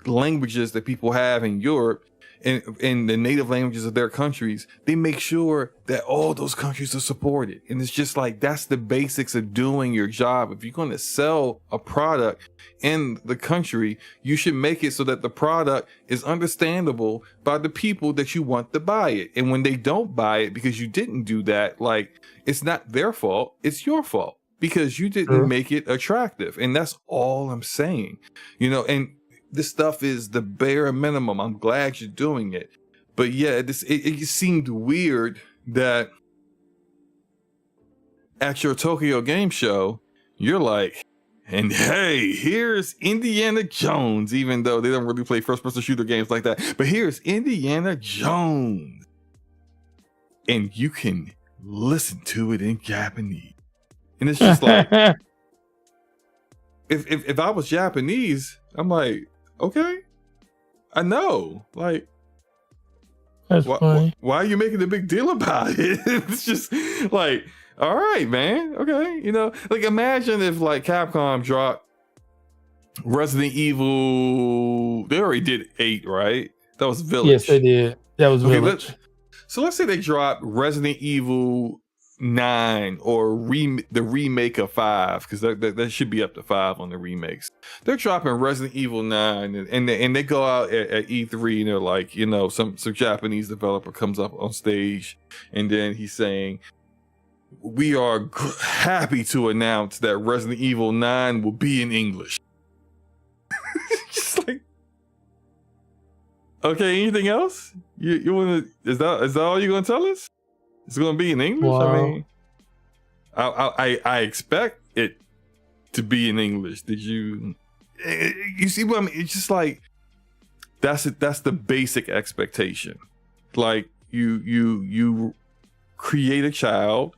languages that people have in Europe and in the native languages of their countries, they make sure that all those countries are supported. And it's just like, that's the basics of doing your job. If you're going to sell a product in the country, you should make it so that the product is understandable by the people that you want to buy it. And when they don't buy it because you didn't do that, like, it's not their fault, it's your fault because you didn't make it attractive. And that's all I'm saying, and this stuff is the bare minimum. I'm glad you're doing it. But yeah, it seemed weird that at your Tokyo Game Show, you're like, and hey, here's Indiana Jones, even though they don't really play first-person shooter games like that. But here's Indiana Jones. And you can listen to it in Japanese. And it's just like, if I was Japanese, I'm like, okay, I know. Like, why are you making a big deal about it? It's just like, all right, man. Okay, like imagine if like Capcom dropped Resident Evil. They already did 8, right? That was Village. Yes, they did. That was Village. So let's say they dropped Resident Evil 9 or the remake of 5, because that should be up to 5 on the remakes. They're dropping Resident Evil 9 and they go out at E3 and they're like, you know, some Japanese developer comes up on stage and then he's saying, we are happy to announce that Resident Evil 9 will be in English. Just like, okay, anything else? You want to? Is that all you're gonna tell us? It's gonna be in English. Wow. I mean, I expect it to be in English. Did you? You see what I mean? It's just like that's it. That's the basic expectation. Like you create a child,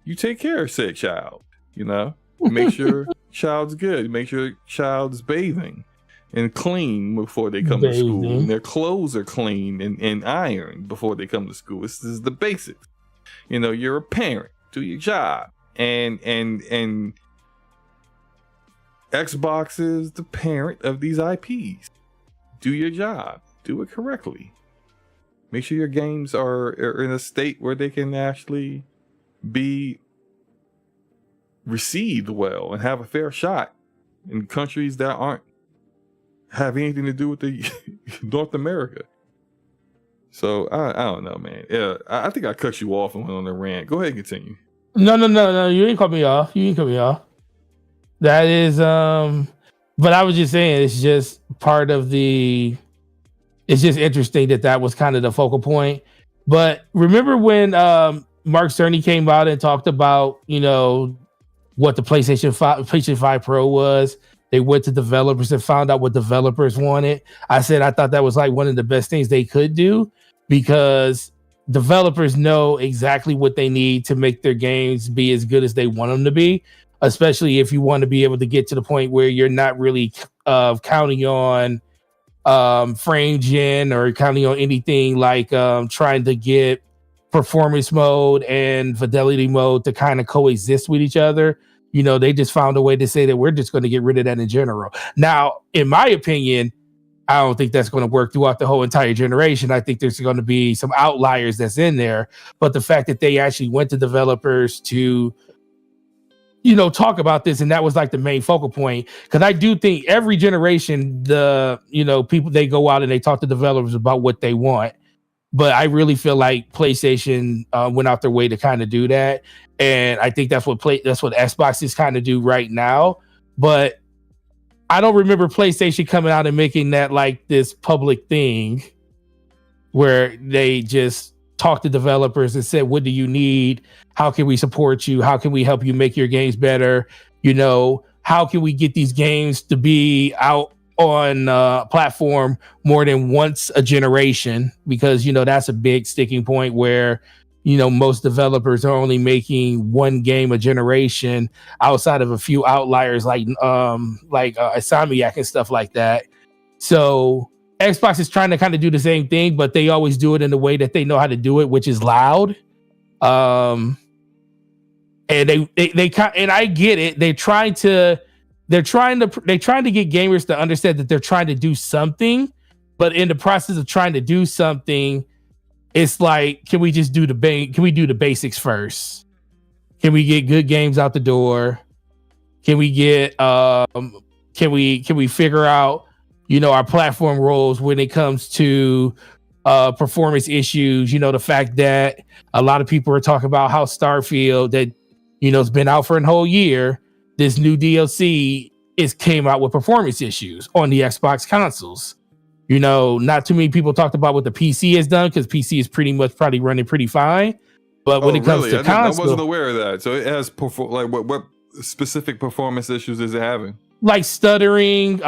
you take care of said child. You know, make sure child's good. Make sure child's bathing and clean before they come to school, and their clothes are clean and ironed before they come to school. This is the basics. You know, you're a parent, do your job, and Xbox is the parent of these IPs. Do your job, do it correctly. Make sure your games are in a state where they can actually be received well and have a fair shot in countries that aren't have anything to do with the North America. So I don't know, man. Yeah, I think I cut you off and went on the rant. Go ahead and continue. No. You ain't cut me off. That is, but I was just saying, it's just part of the. It's just interesting that was kind of the focal point. But remember when Mark Cerny came out and talked about, you know, what the PlayStation 5 Pro was? They went to developers and found out what developers wanted. I said I thought that was like one of the best things they could do, because developers know exactly what they need to make their games be as good as they want them to be, especially if you want to be able to get to the point where you're not really counting on frame gen or counting on anything like trying to get performance mode and fidelity mode to kind of coexist with each other. You know, they just found a way to say that we're just going to get rid of that in general. Now, in my opinion, I don't think that's going to work throughout the whole entire generation. I think there's going to be some outliers that's in there. But the fact that they actually went to developers to, you know, talk about this, and that was like the main focal point. Because I do think every generation, people, they go out and they talk to developers about what they want. But I really feel like PlayStation went out their way to kind of do that, and I think that's what Xbox is kind of do right now. But I don't remember PlayStation coming out and making that like this public thing where they just talked to developers and said, "What do you need? How can we support you? How can we help you make your games better? You know, how can we get these games to be out on platform more than once a generation?" Because, you know, that's a big sticking point where, you know, most developers are only making one game a generation outside of a few outliers like Insomniac and stuff like that. So Xbox is trying to kind of do the same thing, but they always do it in the way that they know how to do it, which is loud. And they and I get it. They're trying to get gamers to understand that they're trying to do something, but in the process of trying to do something, it's like, can we just do the basics first? Can we get good games out the door? Can we get can we figure out, you know, our platform roles when it comes to performance issues? You know, the fact that a lot of people are talking about how Starfield, that, you know, it's been out for a whole year, this new DLC came out with performance issues on the Xbox consoles. You know, not too many people talked about what the PC has done, because PC is pretty much probably running pretty fine. But when it comes to console, I wasn't aware of that. So it has what specific performance issues is it having? Like stuttering.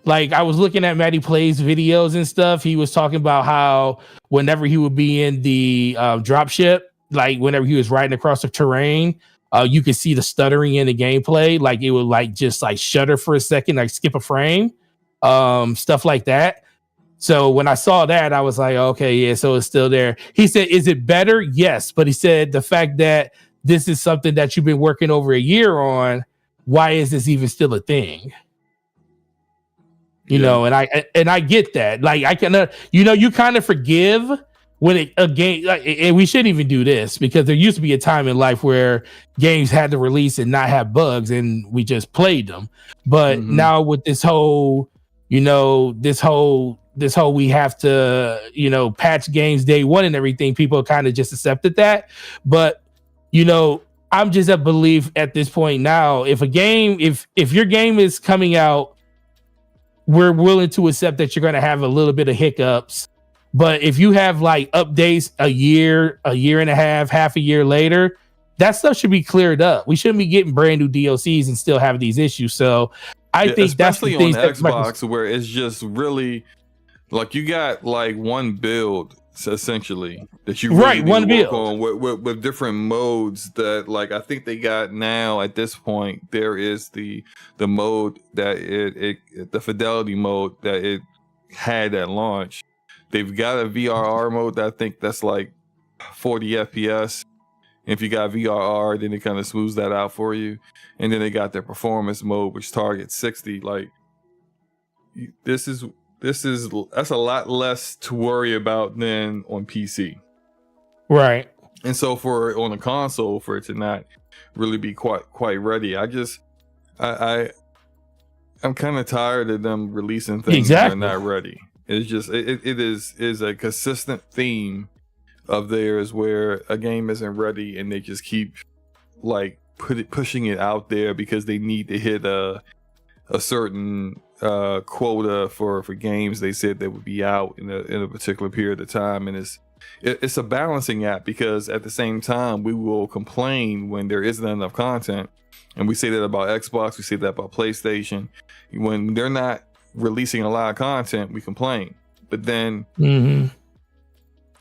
Like I was looking at Matty Plays videos and stuff. He was talking about how whenever he would be in the dropship, like whenever he was riding across the terrain, you could see the stuttering in the gameplay. Like it would like just like shudder for a second, like skip a frame, stuff like that. So when I saw that, I was like, okay, yeah, so it's still there. He said, is it better? Yes. But he said the fact that this is something that you've been working over a year on, why is this even still a thing? You know, and I get that. Like I can, you know, you kind of forgive when a game, and we shouldn't even do this because there used to be a time in life where games had to release and not have bugs, and we just played them. But now with this whole, we have to, patch games day one and everything, people kind of just accepted that. But I'm just a belief at this point now. If your game is coming out, we're willing to accept that you're going to have a little bit of hiccups. But if you have like updates a year and a half a year later, that stuff should be cleared up. We shouldn't be getting brand new DLCs and still have these issues. So I think especially that's the on things Xbox, where it's just really like you got like one build essentially that you really need to work on with different modes that, like, I think they got now at this point. There is the mode that the fidelity mode that it had at launch. They've got a VRR mode that I think that's like 40 FPS. If you got VRR, then it kind of smooths that out for you. And then they got their performance mode, which targets 60. Like, that's a lot less to worry about than on PC. Right. And so on a console, for it to not really be quite ready, I'm kind of tired of them releasing things that are not ready. It's just it is a consistent theme of theirs where a game isn't ready and they just keep like pushing it out there because they need to hit a certain quota for games they said that would be out in a particular period of time. And it's a balancing act, because at the same time we will complain when there isn't enough content, and we say that about Xbox, we say that about PlayStation. When they're not releasing a lot of content, we complain. But then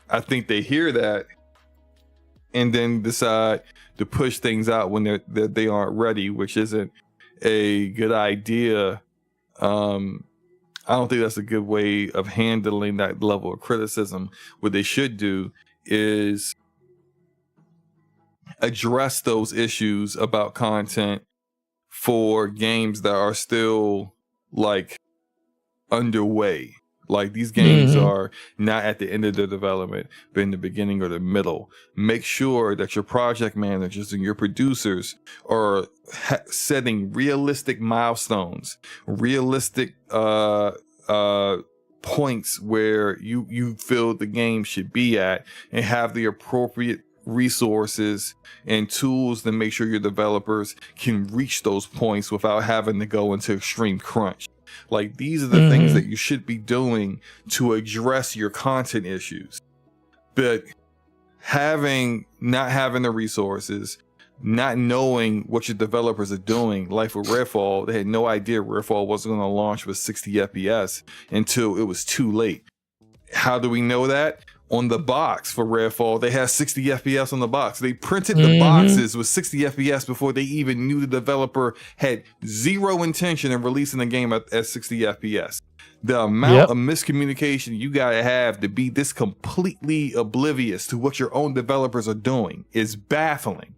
I think they hear that and then decide to push things out when they aren't ready, which isn't a good idea. I don't think that's a good way of handling that level of criticism. What they should do is address those issues about content for games that are still like underway. Like, these games are not at the end of their development, but in the beginning or the middle. Make sure that your project managers and your producers are setting realistic milestones, realistic points where you feel the game should be at, and have the appropriate resources and tools to make sure your developers can reach those points without having to go into extreme crunch. Like, these are the things that you should be doing to address your content issues. But not having the resources, not knowing what your developers are doing, like with Redfall, they had no idea Redfall wasn't going to launch with 60 FPS until it was too late. How do we know that? On the box for Redfall, they had 60 FPS on the box. They printed the boxes with 60 FPS before they even knew the developer had zero intention of releasing the game at 60 FPS. The amount of miscommunication you gotta have to be this completely oblivious to what your own developers are doing is baffling.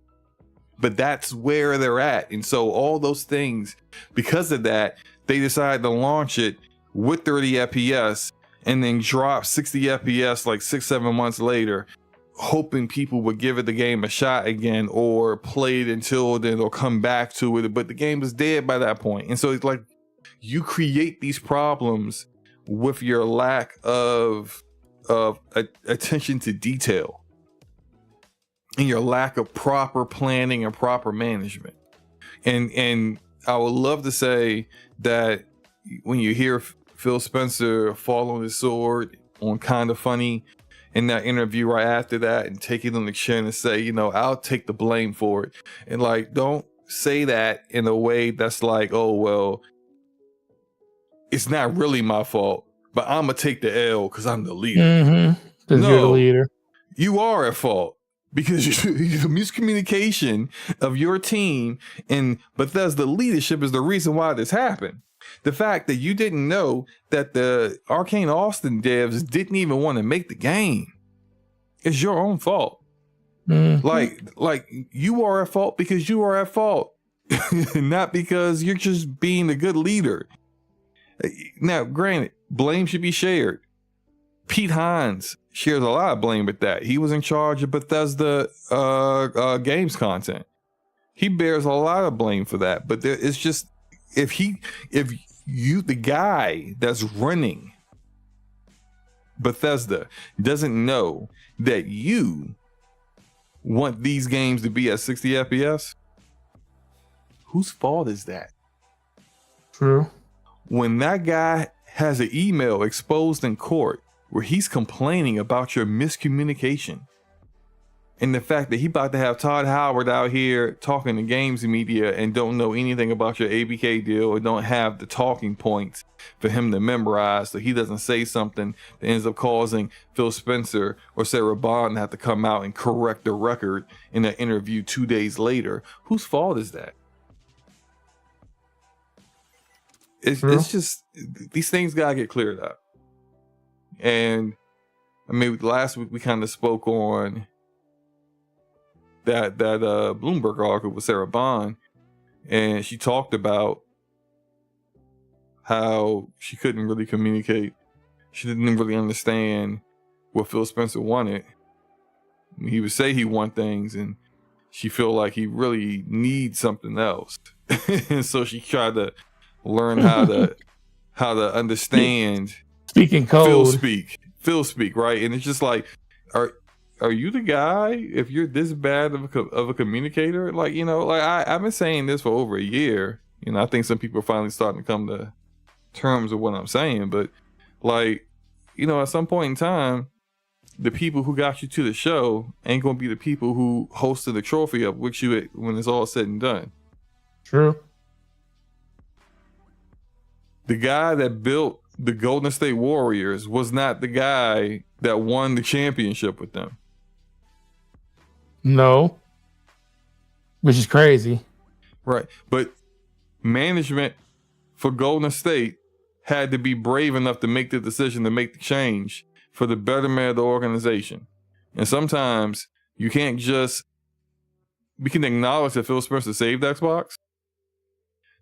But that's where they're at. And so all those things, because of that, they decided to launch it with 30 FPS and then drop 60 FPS like 6-7 months later, hoping people would give the game a shot again or play it until then or come back to it. But the game was dead by that point. And so it's like, you create these problems with your lack of attention to detail and your lack of proper planning and proper management. And I would love to say that when you hear Phil Spencer fall on his sword on Kinda Funny in that interview right after that and take it on the chin and say, I'll take the blame for it. And like, don't say that in a way that's like, oh, well, it's not really my fault, but I'm going to take the L because I'm the leader. Because you're the leader. You are at fault because the miscommunication of your team and Bethesda leadership is the reason why this happened. The fact that you didn't know that the Arcane Austin devs didn't even want to make the game is your own fault. Like you are at fault because you are at fault, not because you're just being a good leader. Now, granted, blame should be shared, Pete Hines shares a lot of blame with that. He was in charge of Bethesda games content. He bears a lot of blame for that. But it's just if you, the guy that's running Bethesda, doesn't know that you want these games to be at 60 FPS, whose fault is that? True. When that guy has an email exposed in court where he's complaining about your miscommunication and the fact that he about to have Todd Howard out here talking to games media and don't know anything about your ABK deal or don't have the talking points for him to memorize, so he doesn't say something that ends up causing Phil Spencer or Sarah Bond to have to come out and correct the record in an interview 2 days later. Whose fault is that? It's just, these things gotta get cleared up. And I mean, last week we kind of spoke on that Bloomberg article with Sarah Bond, and she talked about how she couldn't really communicate. She didn't really understand what Phil Spencer wanted. He would say he want things, and she feel like he really needs something else. And so she tried to learn how to understand speaking code. Phil speak, right? And it's just like, are you the guy if you're this bad of a communicator? Like, you know, like I've been saying this for over a year. You know, I think some people are finally starting to come to terms with what I'm saying, but like, you know, at some point in time, the people who got you to the show ain't gonna be the people who hosted the trophy up with you when it's all said and done. True. The guy that built the Golden State Warriors was not the guy that won the championship with them. No. Which is crazy. Right. But management for Golden State had to be brave enough to make the decision to make the change for the betterment of the organization. And sometimes you can't just, we can acknowledge that Phil Spencer saved Xbox.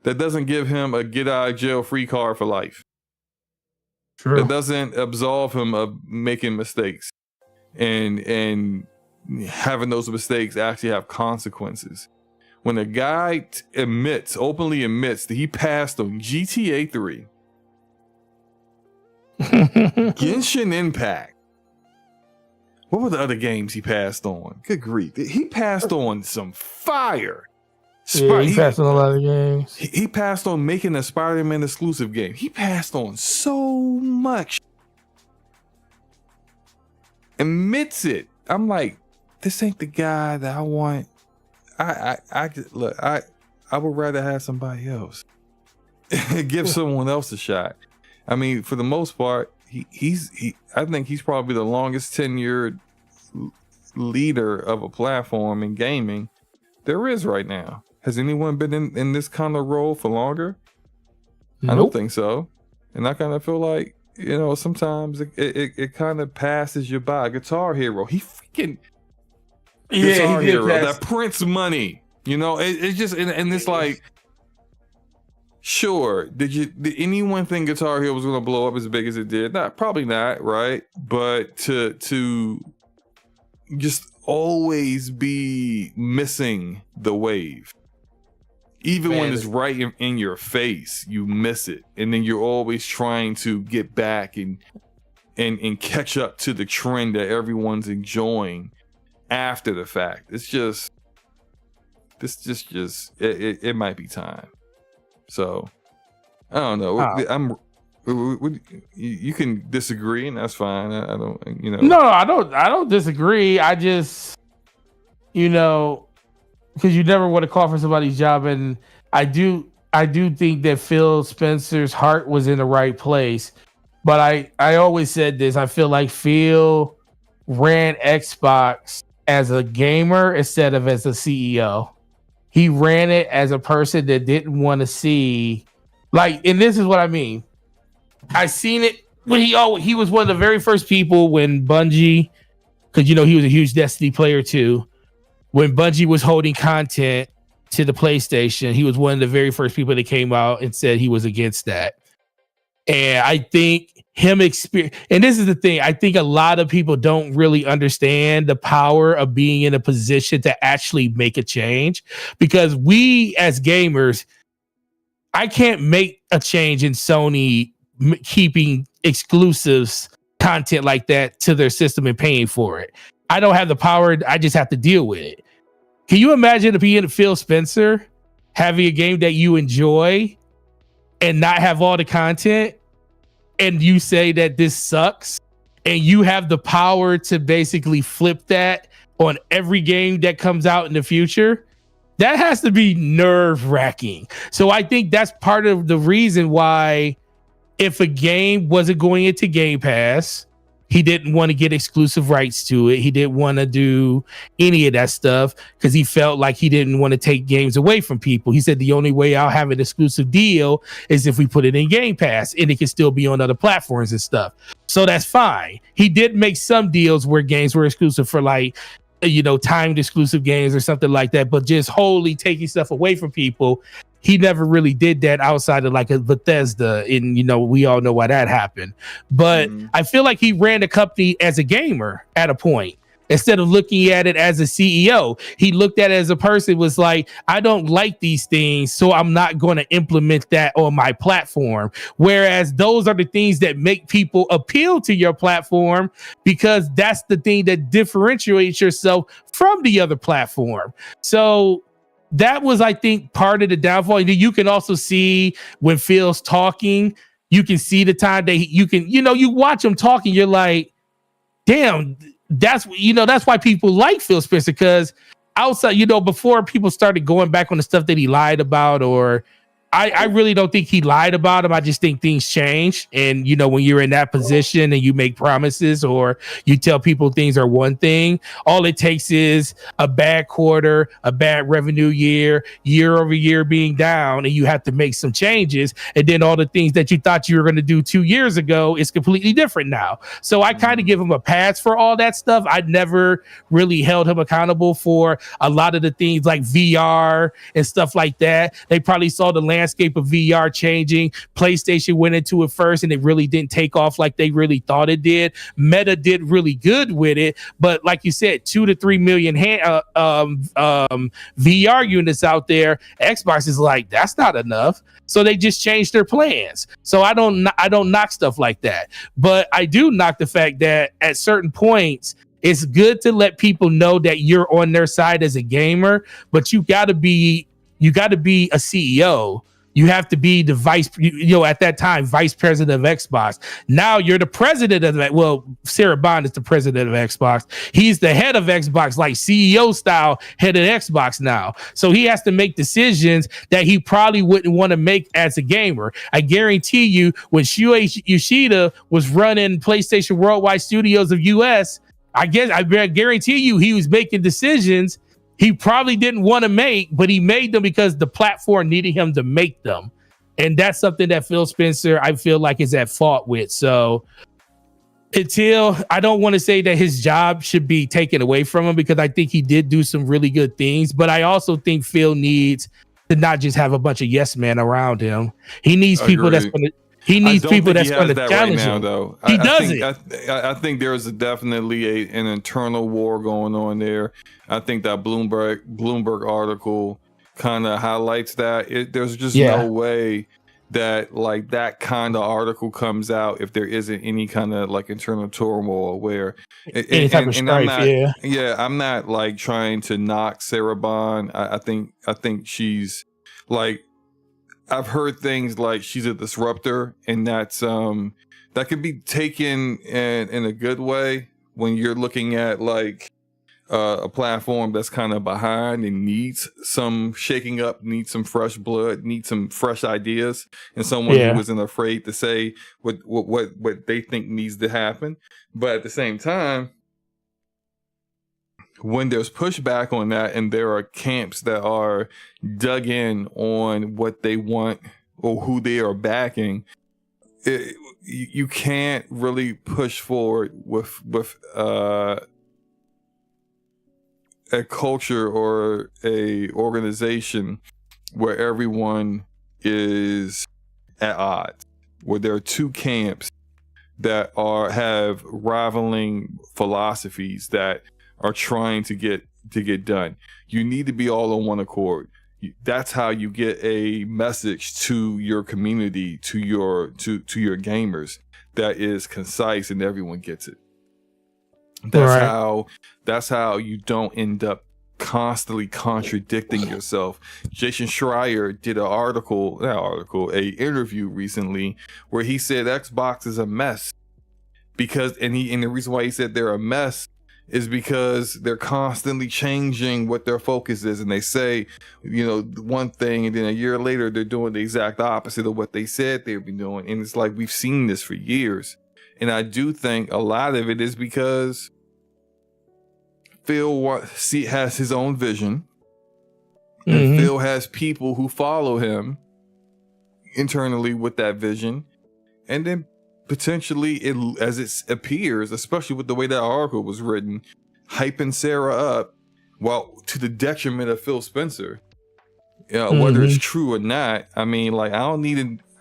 That doesn't give him a get out of jail free card for life. True. It doesn't absolve him of making mistakes and having those mistakes actually have consequences. When a guy openly admits that he passed on GTA 3, Genshin Impact, what were the other games he passed on? Good grief. He passed on some fire. He passed on a lot of games. He passed on making a Spider-Man exclusive game. He passed on so much. Admits it. I'm like, this ain't the guy that I want. I would rather have somebody else. Give someone else a shot. I mean, for the most part, I think he's probably the longest tenured leader of a platform in gaming there is right now. Has anyone been in this kind of role for longer? Nope. I don't think so. And I kind of feel like, you know, sometimes it kind of passes you by. Guitar Hero, he freaking Guitar Hero, that Prince money. You know, it's just, and it's like, sure, did anyone think Guitar Hero was going to blow up as big as it did? Probably not, right? But to just always be missing the wave. Even when it's right in your face, you miss it. And then you're always trying to get back and catch up to the trend that everyone's enjoying after the fact. It's just, it might be time. So, I don't know. You can disagree, and that's fine. I don't, you know. No, I don't disagree. I just, you know, because you never want to call for somebody's job, and I do think that Phil Spencer's heart was in the right place. But I always said this. I feel like Phil ran Xbox as a gamer instead of as a CEO. He ran it as a person that didn't want to see, like, and this is what I mean. I seen it when he was one of the very first people when Bungie, because, you know, he was a huge Destiny player too. When Bungie was holding content to the PlayStation, he was one of the very first people that came out and said he was against that. And I think him experience. And this is the thing, I think a lot of people don't really understand the power of being in a position to actually make a change, because we as gamers, I can't make a change in Sony keeping exclusives content like that to their system and paying for it. I don't have the power. I just have to deal with it. Can you imagine being Phil Spencer, having a game that you enjoy and not have all the content, and you say that this sucks, and you have the power to basically flip that on every game that comes out in the future? That has to be nerve-wracking. So I think that's part of the reason why, if a game wasn't going into Game Pass, he didn't want to get exclusive rights to it. He didn't want to do any of that stuff because he felt like he didn't want to take games away from people. He said the only way I'll have an exclusive deal is if we put it in Game Pass, and it can still be on other platforms and stuff. So that's fine. He did make some deals where games were exclusive for like, timed exclusive games or something like that, but just wholly taking stuff away from people, he never really did that outside of like a Bethesda, and we all know why that happened. But I feel like he ran the company as a gamer at a point. Instead of looking at it as a CEO, he looked at it as a person, was like, I don't like these things, so I'm not going to implement that on my platform. Whereas those are the things that make people appeal to your platform, because that's the thing that differentiates yourself from the other platform. So that was, I think, part of the downfall. You can also see when Phil's talking, you can see the time that you watch him talking, you're like, damn, that's why people like Phil Spencer, because outside, before people started going back on the stuff that he lied about, or I really don't think he lied about him. I just think things change. And, when you're in that position and you make promises or you tell people things are one thing, all it takes is a bad quarter, a bad revenue year over year being down, and you have to make some changes. And then all the things that you thought you were going to do 2 years ago is completely different now. So I kind of give him a pass for all that stuff. I never really held him accountable for a lot of the things like VR and stuff like that. They probably saw the landscape of VR changing. PlayStation went into it first, and it really didn't take off like they really thought it did. Meta did really good with it, but like you said, 2 to 3 million VR units out there. Xbox is like, that's not enough, so they just changed their plans. So I don't knock stuff like that, but I do knock the fact that at certain points, it's good to let people know that you're on their side as a gamer, but you got to be a CEO. You have to be the at that time, vice president of Xbox. Now you're the president of that. Well, Sarah Bond is the president of Xbox. He's the head of Xbox, like CEO style head of Xbox now. So he has to make decisions that he probably wouldn't want to make as a gamer. I guarantee you, when Shuei Yoshida was running PlayStation Worldwide Studios of US, I guarantee you he was making decisions he probably didn't want to make, but he made them because the platform needed him to make them. And that's something that Phil Spencer, I feel like, is at fault with. So I don't want to say that his job should be taken away from him, because I think he did do some really good things. But I also think Phil needs to not just have a bunch of yes men around him. He needs people that's going to... He needs people that's going to challenge him. Though. He doesn't. I think there's definitely an internal war going on there. I think that Bloomberg article kind of highlights that. There's just no way that like that kind of article comes out if there isn't any kind of like internal turmoil where any type of strife. I'm not like trying to knock Sarah Bond. I think she's like, I've heard things like she's a disruptor, and that's that could be taken in a good way when you're looking at like a platform that's kind of behind and needs some shaking up, needs some fresh blood, needs some fresh ideas, and someone who isn't afraid to say what they think needs to happen. But at the same time, when there's pushback on that and there are camps that are dug in on what they want or who they are backing, you can't really push forward with a culture or a organization where everyone is at odds, where there are two camps that have rivaling philosophies that are trying to get done. You need to be all on one accord. That's how you get a message to your community, to your gamers, that is concise and everyone gets it. That's how you don't end up constantly contradicting yourself. Jason Schreier did an interview recently where he said Xbox is a mess and the reason why he said they're a mess is because they're constantly changing what their focus is, and they say, one thing, and then a year later they're doing the exact opposite of what they said they'd be doing. And it's like, we've seen this for years. And I do think a lot of it is because Phil has his own vision, and Phil has people who follow him internally with that vision, and then potentially, as it appears, especially with the way that article was written, hyping Sarah up, to the detriment of Phil Spencer. Whether it's true or not, I mean, like, I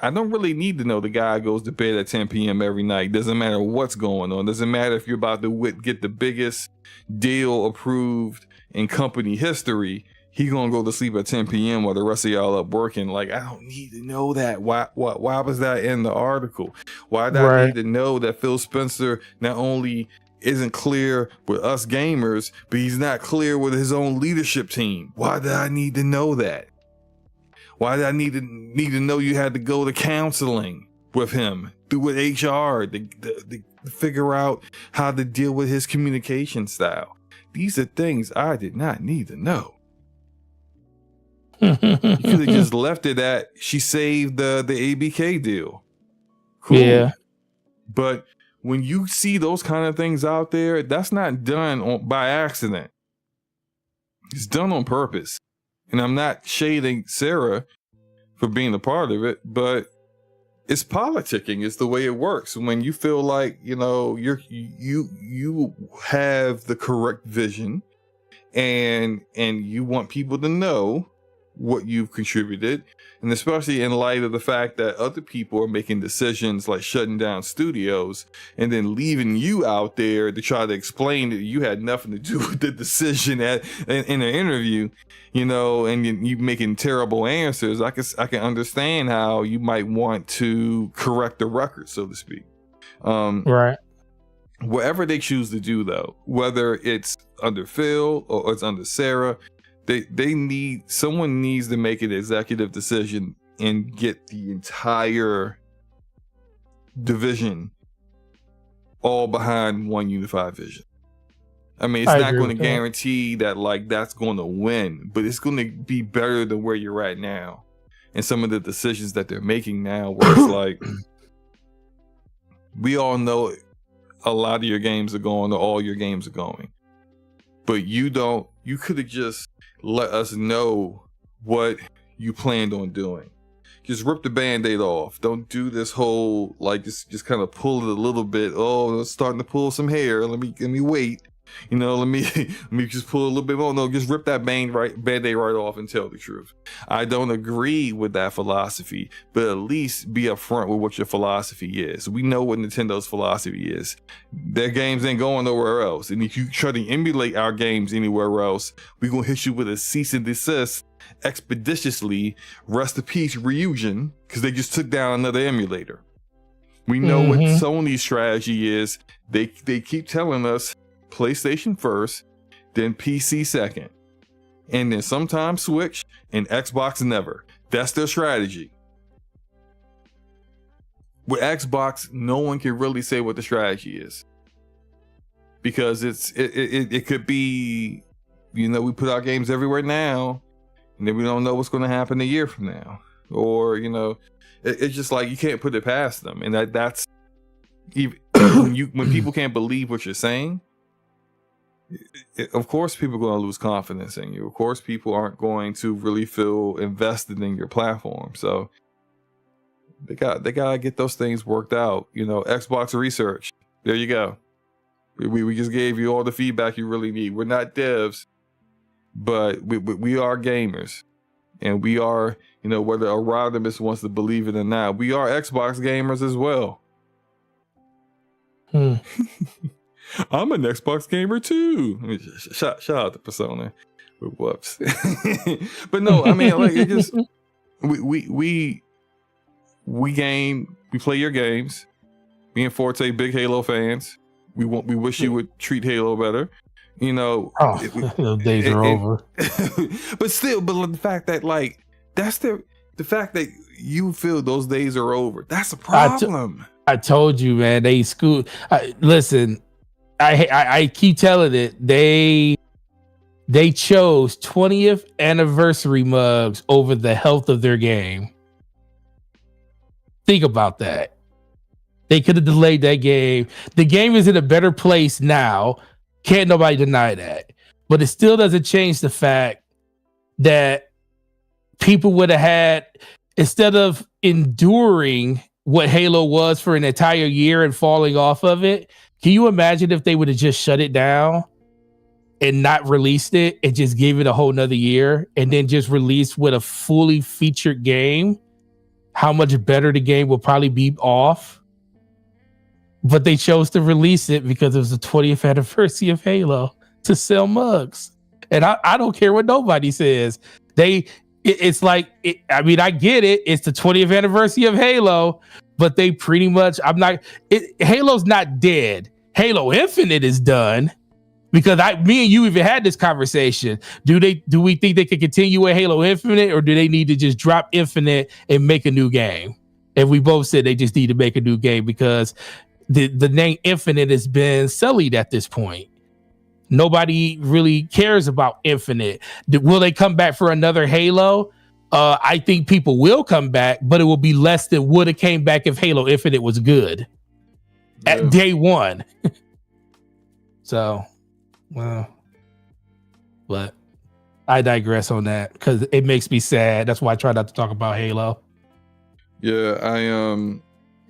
don't really need to know the guy goes to bed at 10 p.m. every night. Doesn't matter what's going on. Doesn't matter if you're about to get the biggest deal approved in company history. He gonna go to sleep at 10 p.m. while the rest of y'all up working. Like, I don't need to know that. Why was that in the article? Why did I need to know that Phil Spencer not only isn't clear with us gamers, but he's not clear with his own leadership team? Why did I need to know that? Why did I need to know you had to go to counseling with him, with HR, to figure out how to deal with his communication style? These are things I did not need to know. You could have just left it at she saved the ABK deal. Cool. Yeah. But when you see those kind of things out there, that's not done by accident. It's done on purpose. And I'm not shading Sarah for being a part of it, but it's politicking. It's the way it works. When you feel like, you have the correct vision and you want people to know what you've contributed, and especially in light of the fact that other people are making decisions like shutting down studios and then leaving you out there to try to explain that you had nothing to do with the decision in an interview, and you making terrible answers. I can understand how you might want to correct the record, so to speak. Right. Whatever they choose to do, though, whether it's under Phil or it's under Sarah, someone needs to make an executive decision and get the entire division all behind one unified vision. I mean, it's not going to guarantee that that's going to win, but it's going to be better than where you're at now. And some of the decisions that they're making now, where it's like, we all know a lot of your games are going, or all your games are going, but you could have just let us know what you planned on doing. Just rip the Band-Aid off. Don't do this whole, just kind of pull it a little bit. Oh, it's starting to pull some hair. Let me wait. Let me just pull a little bit more. No, just rip that Band-Aid right off and tell the truth. I don't agree with that philosophy, but at least be upfront with what your philosophy is. We know what Nintendo's philosophy is. Their games ain't going nowhere else. And if you try to emulate our games anywhere else, we're going to hit you with a cease and desist expeditiously. Rest in peace, Ryujin, because they just took down another emulator. We know what Sony's strategy is. They keep telling us PlayStation first, then PC second, and then sometimes Switch, and Xbox never. That's their strategy. With Xbox, no one can really say what the strategy is, because it could be, we put our games everywhere now, and then we don't know what's going to happen a year from now, or it's just like you can't put it past them, and that's even when people can't believe what you're saying. Of course people are going to lose confidence in you. Of course people aren't going to really feel invested in your platform. So they got to get those things worked out. Xbox research, there you go. We just gave you all the feedback you really need. We're not devs, but we are gamers, and we are, whether a Rodimus wants to believe it or not, we are Xbox gamers as well. Hmm. I'm an Xbox gamer too. I mean, shout out to Persona. Whoops. But no, I mean, like, it just we game, we play your games. Me and Forte, big Halo fans. We wish you would treat Halo better. You know, those days are over. But still, the fact that, like, that's the fact that you feel those days are over. That's a problem. I told you, man. They school. Listen, I keep telling it. They chose 20th anniversary mugs over the health of their game. Think about that. They could have delayed that game. The game is in a better place now. Can't nobody deny that. But it still doesn't change the fact that people would have had, instead of enduring what Halo was for an entire year and falling off of it, can you imagine if they would have just shut it down and not released it and just gave it a whole nother year and then just released with a fully featured game? How much better the game will probably be off. But they chose to release it because it was the 20th anniversary of Halo to sell mugs. And I don't care what nobody says. It's like, I mean, I get it. It's the 20th anniversary of Halo, but they pretty much, Halo's not dead. Halo Infinite is done. Because me and you even had this conversation. Do we think they can continue with Halo Infinite, or do they need to just drop Infinite and make a new game? And we both said they just need to make a new game because the name Infinite has been sullied at this point. Nobody really cares about Infinite. Will they come back for another Halo? I think people will come back, but it will be less than would have came back if Halo Infinite was good at day one. So, well, but I digress on that because it makes me sad. That's why I try not to talk about Halo. Yeah, I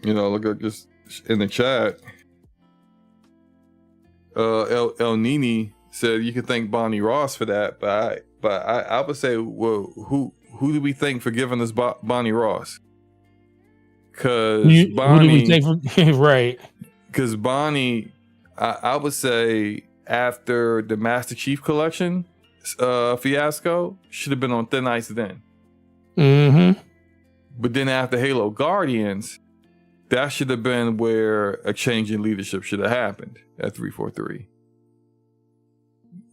look at just in the chat. El Nini said you can thank Bonnie Ross for that, but I would say, well, who do we thank for giving us Bonnie Ross? Because Bonnie, who do we thank for right? Because Bonnie, I would say after the Master Chief Collection fiasco, should have been on thin ice then. Mm-hmm. But then after Halo Guardians, that should have been where a change in leadership should have happened at 343.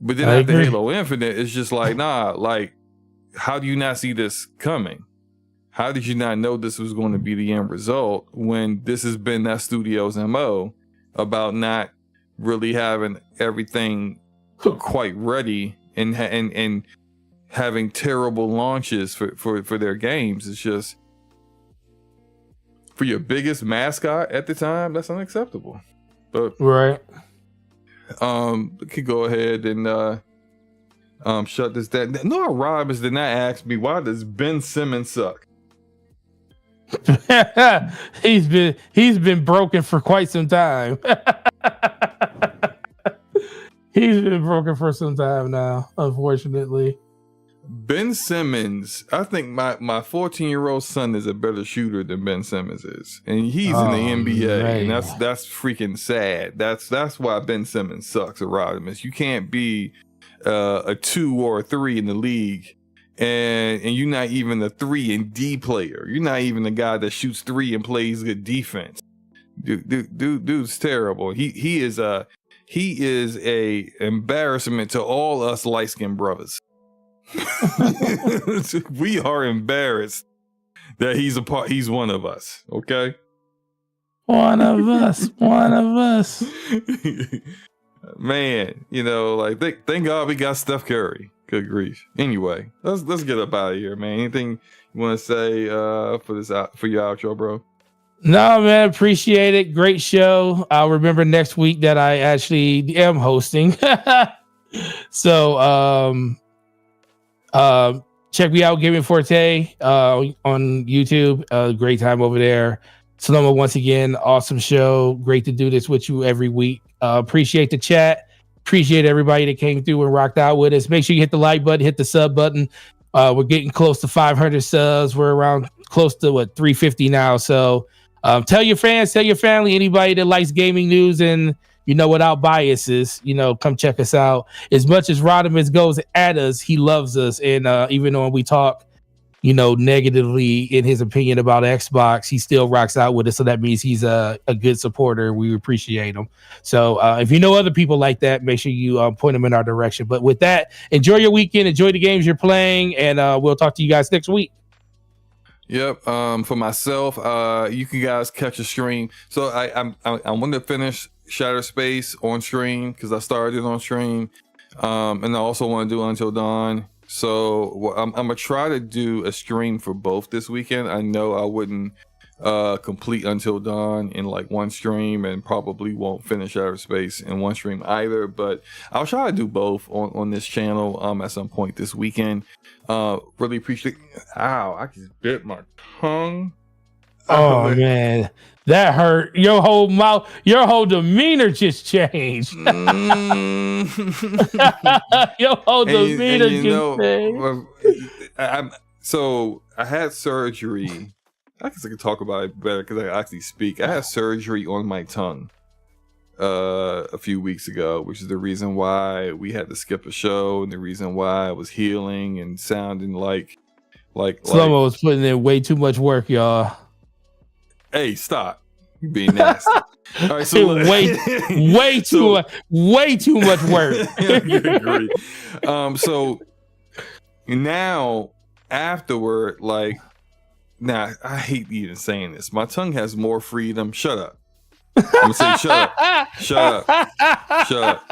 But then after Halo Infinite, it's just like, nah, like, how do you not see this coming? How did you not know this was going to be the end result when this has been that studio's MO about not really having everything quite ready and having terrible launches for their games? It's just, for your biggest mascot at the time, that's unacceptable. But right. We could go ahead and shut this down. Noah Robbins did not ask me, why does Ben Simmons suck? He's been broken for quite some time. He's been broken for some time now, unfortunately. Ben Simmons, I think my 14-year-old son is a better shooter than Ben Simmons is, and he's in the NBA, man. And that's freaking sad. That's why Ben Simmons sucks, Rodimus. You can't be a 2 or a 3 in the league, and you're not even a 3 and D player. You're not even the guy that shoots 3 and plays good defense. Dude's terrible. He is a embarrassment to all us light-skinned brothers. We are embarrassed that he's one of us. Okay, one of us. Man, like thank God we got Steph Curry. Good grief. Anyway, let's get up out of here, man. Anything you want to say for your outro, bro? No, man, appreciate it. Great show. I'll remember next week that I actually am hosting. So check me out, Gaming Forte on YouTube. Great time over there. SloMo, once again, awesome show. Great to do this with you every week. Appreciate the chat. Appreciate everybody that came through and rocked out with us. Make sure you hit the like button, hit the sub button. We're getting close to 500 subs. We're around close to 350 now. So Tell your fans, tell your family, anybody that likes gaming news and without biases, come check us out. As much as Rodimus goes at us, he loves us, and even though we talk negatively in his opinion about Xbox, he still rocks out with us. So that means he's a good supporter. We appreciate him. So if you know other people like that, make sure you point them in our direction. But with that, enjoy your weekend, enjoy the games you're playing, and we'll talk to you guys next week. Yep. For myself, you can guys catch a stream. So I want to finish Shattered Space on stream because I started it on stream, and I also want to do Until Dawn. So I'm gonna try to do a stream for both this weekend. I know I wouldn't complete Until Dawn in like one stream, and probably won't finish Outer Space in one stream either, but I'll try to do both on this channel at some point this weekend. Really appreciate ow, I just bit my tongue. Oh man, that hurt. Your whole mouth, your whole demeanor just changed. Your whole demeanor just changed. So I had surgery. I guess I could talk about it better because I actually speak. I had surgery on my tongue a few weeks ago, which is the reason why we had to skip a show, and the reason why I was healing and sounding like SloMo was putting in way too much work, y'all. Hey, stop! You being nasty. All right, so way too much work. So now afterward, now I hate even saying this. My tongue has more freedom. Shut up. I'm gonna say shut up. Shut up.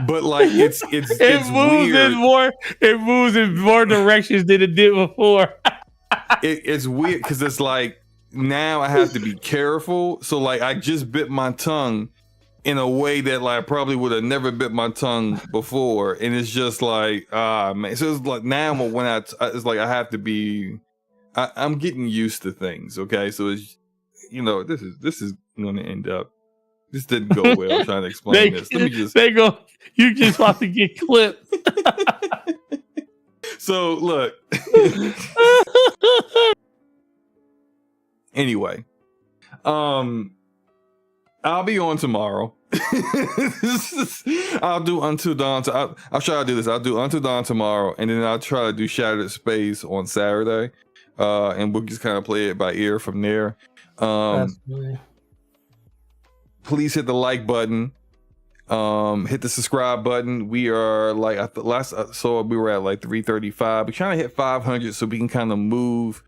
But it's moves weird. It moves in more directions than it did before. It's weird because it's now I have to be careful. So I just bit my tongue in a way that I probably would have never bit my tongue before, and it's just man. So it's now when it's I have to be. I'm getting used to things. Okay, so it's this is going to end up. This didn't go well. I'm trying to explain this. Let me just. You just about to get clipped. So look. Anyway, I'll be on tomorrow. I'll do Until Dawn. I'll try to do this. I'll do Until Dawn tomorrow, and then I'll try to do Shattered Space on Saturday. And we'll just kind of play it by ear from there. Please hit the like button. Hit the subscribe button. We are last I saw we were at 335. We're trying to hit 500 so we can kind of move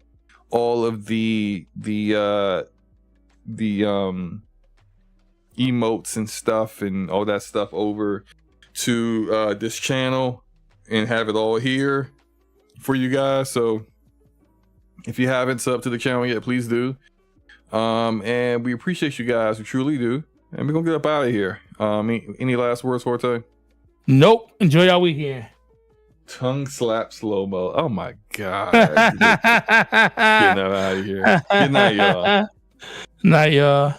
all of the emotes and stuff and all that stuff over to this channel and have it all here for you guys. So if you haven't subbed to the channel yet, please do. And we appreciate you guys. We truly do. And we're gonna get up out of here. Any last words, Forte? Nope. Enjoy your weekend. Tongue slap SloMo. Oh my god. Getting out of here. Good night, y'all. Night, y'all.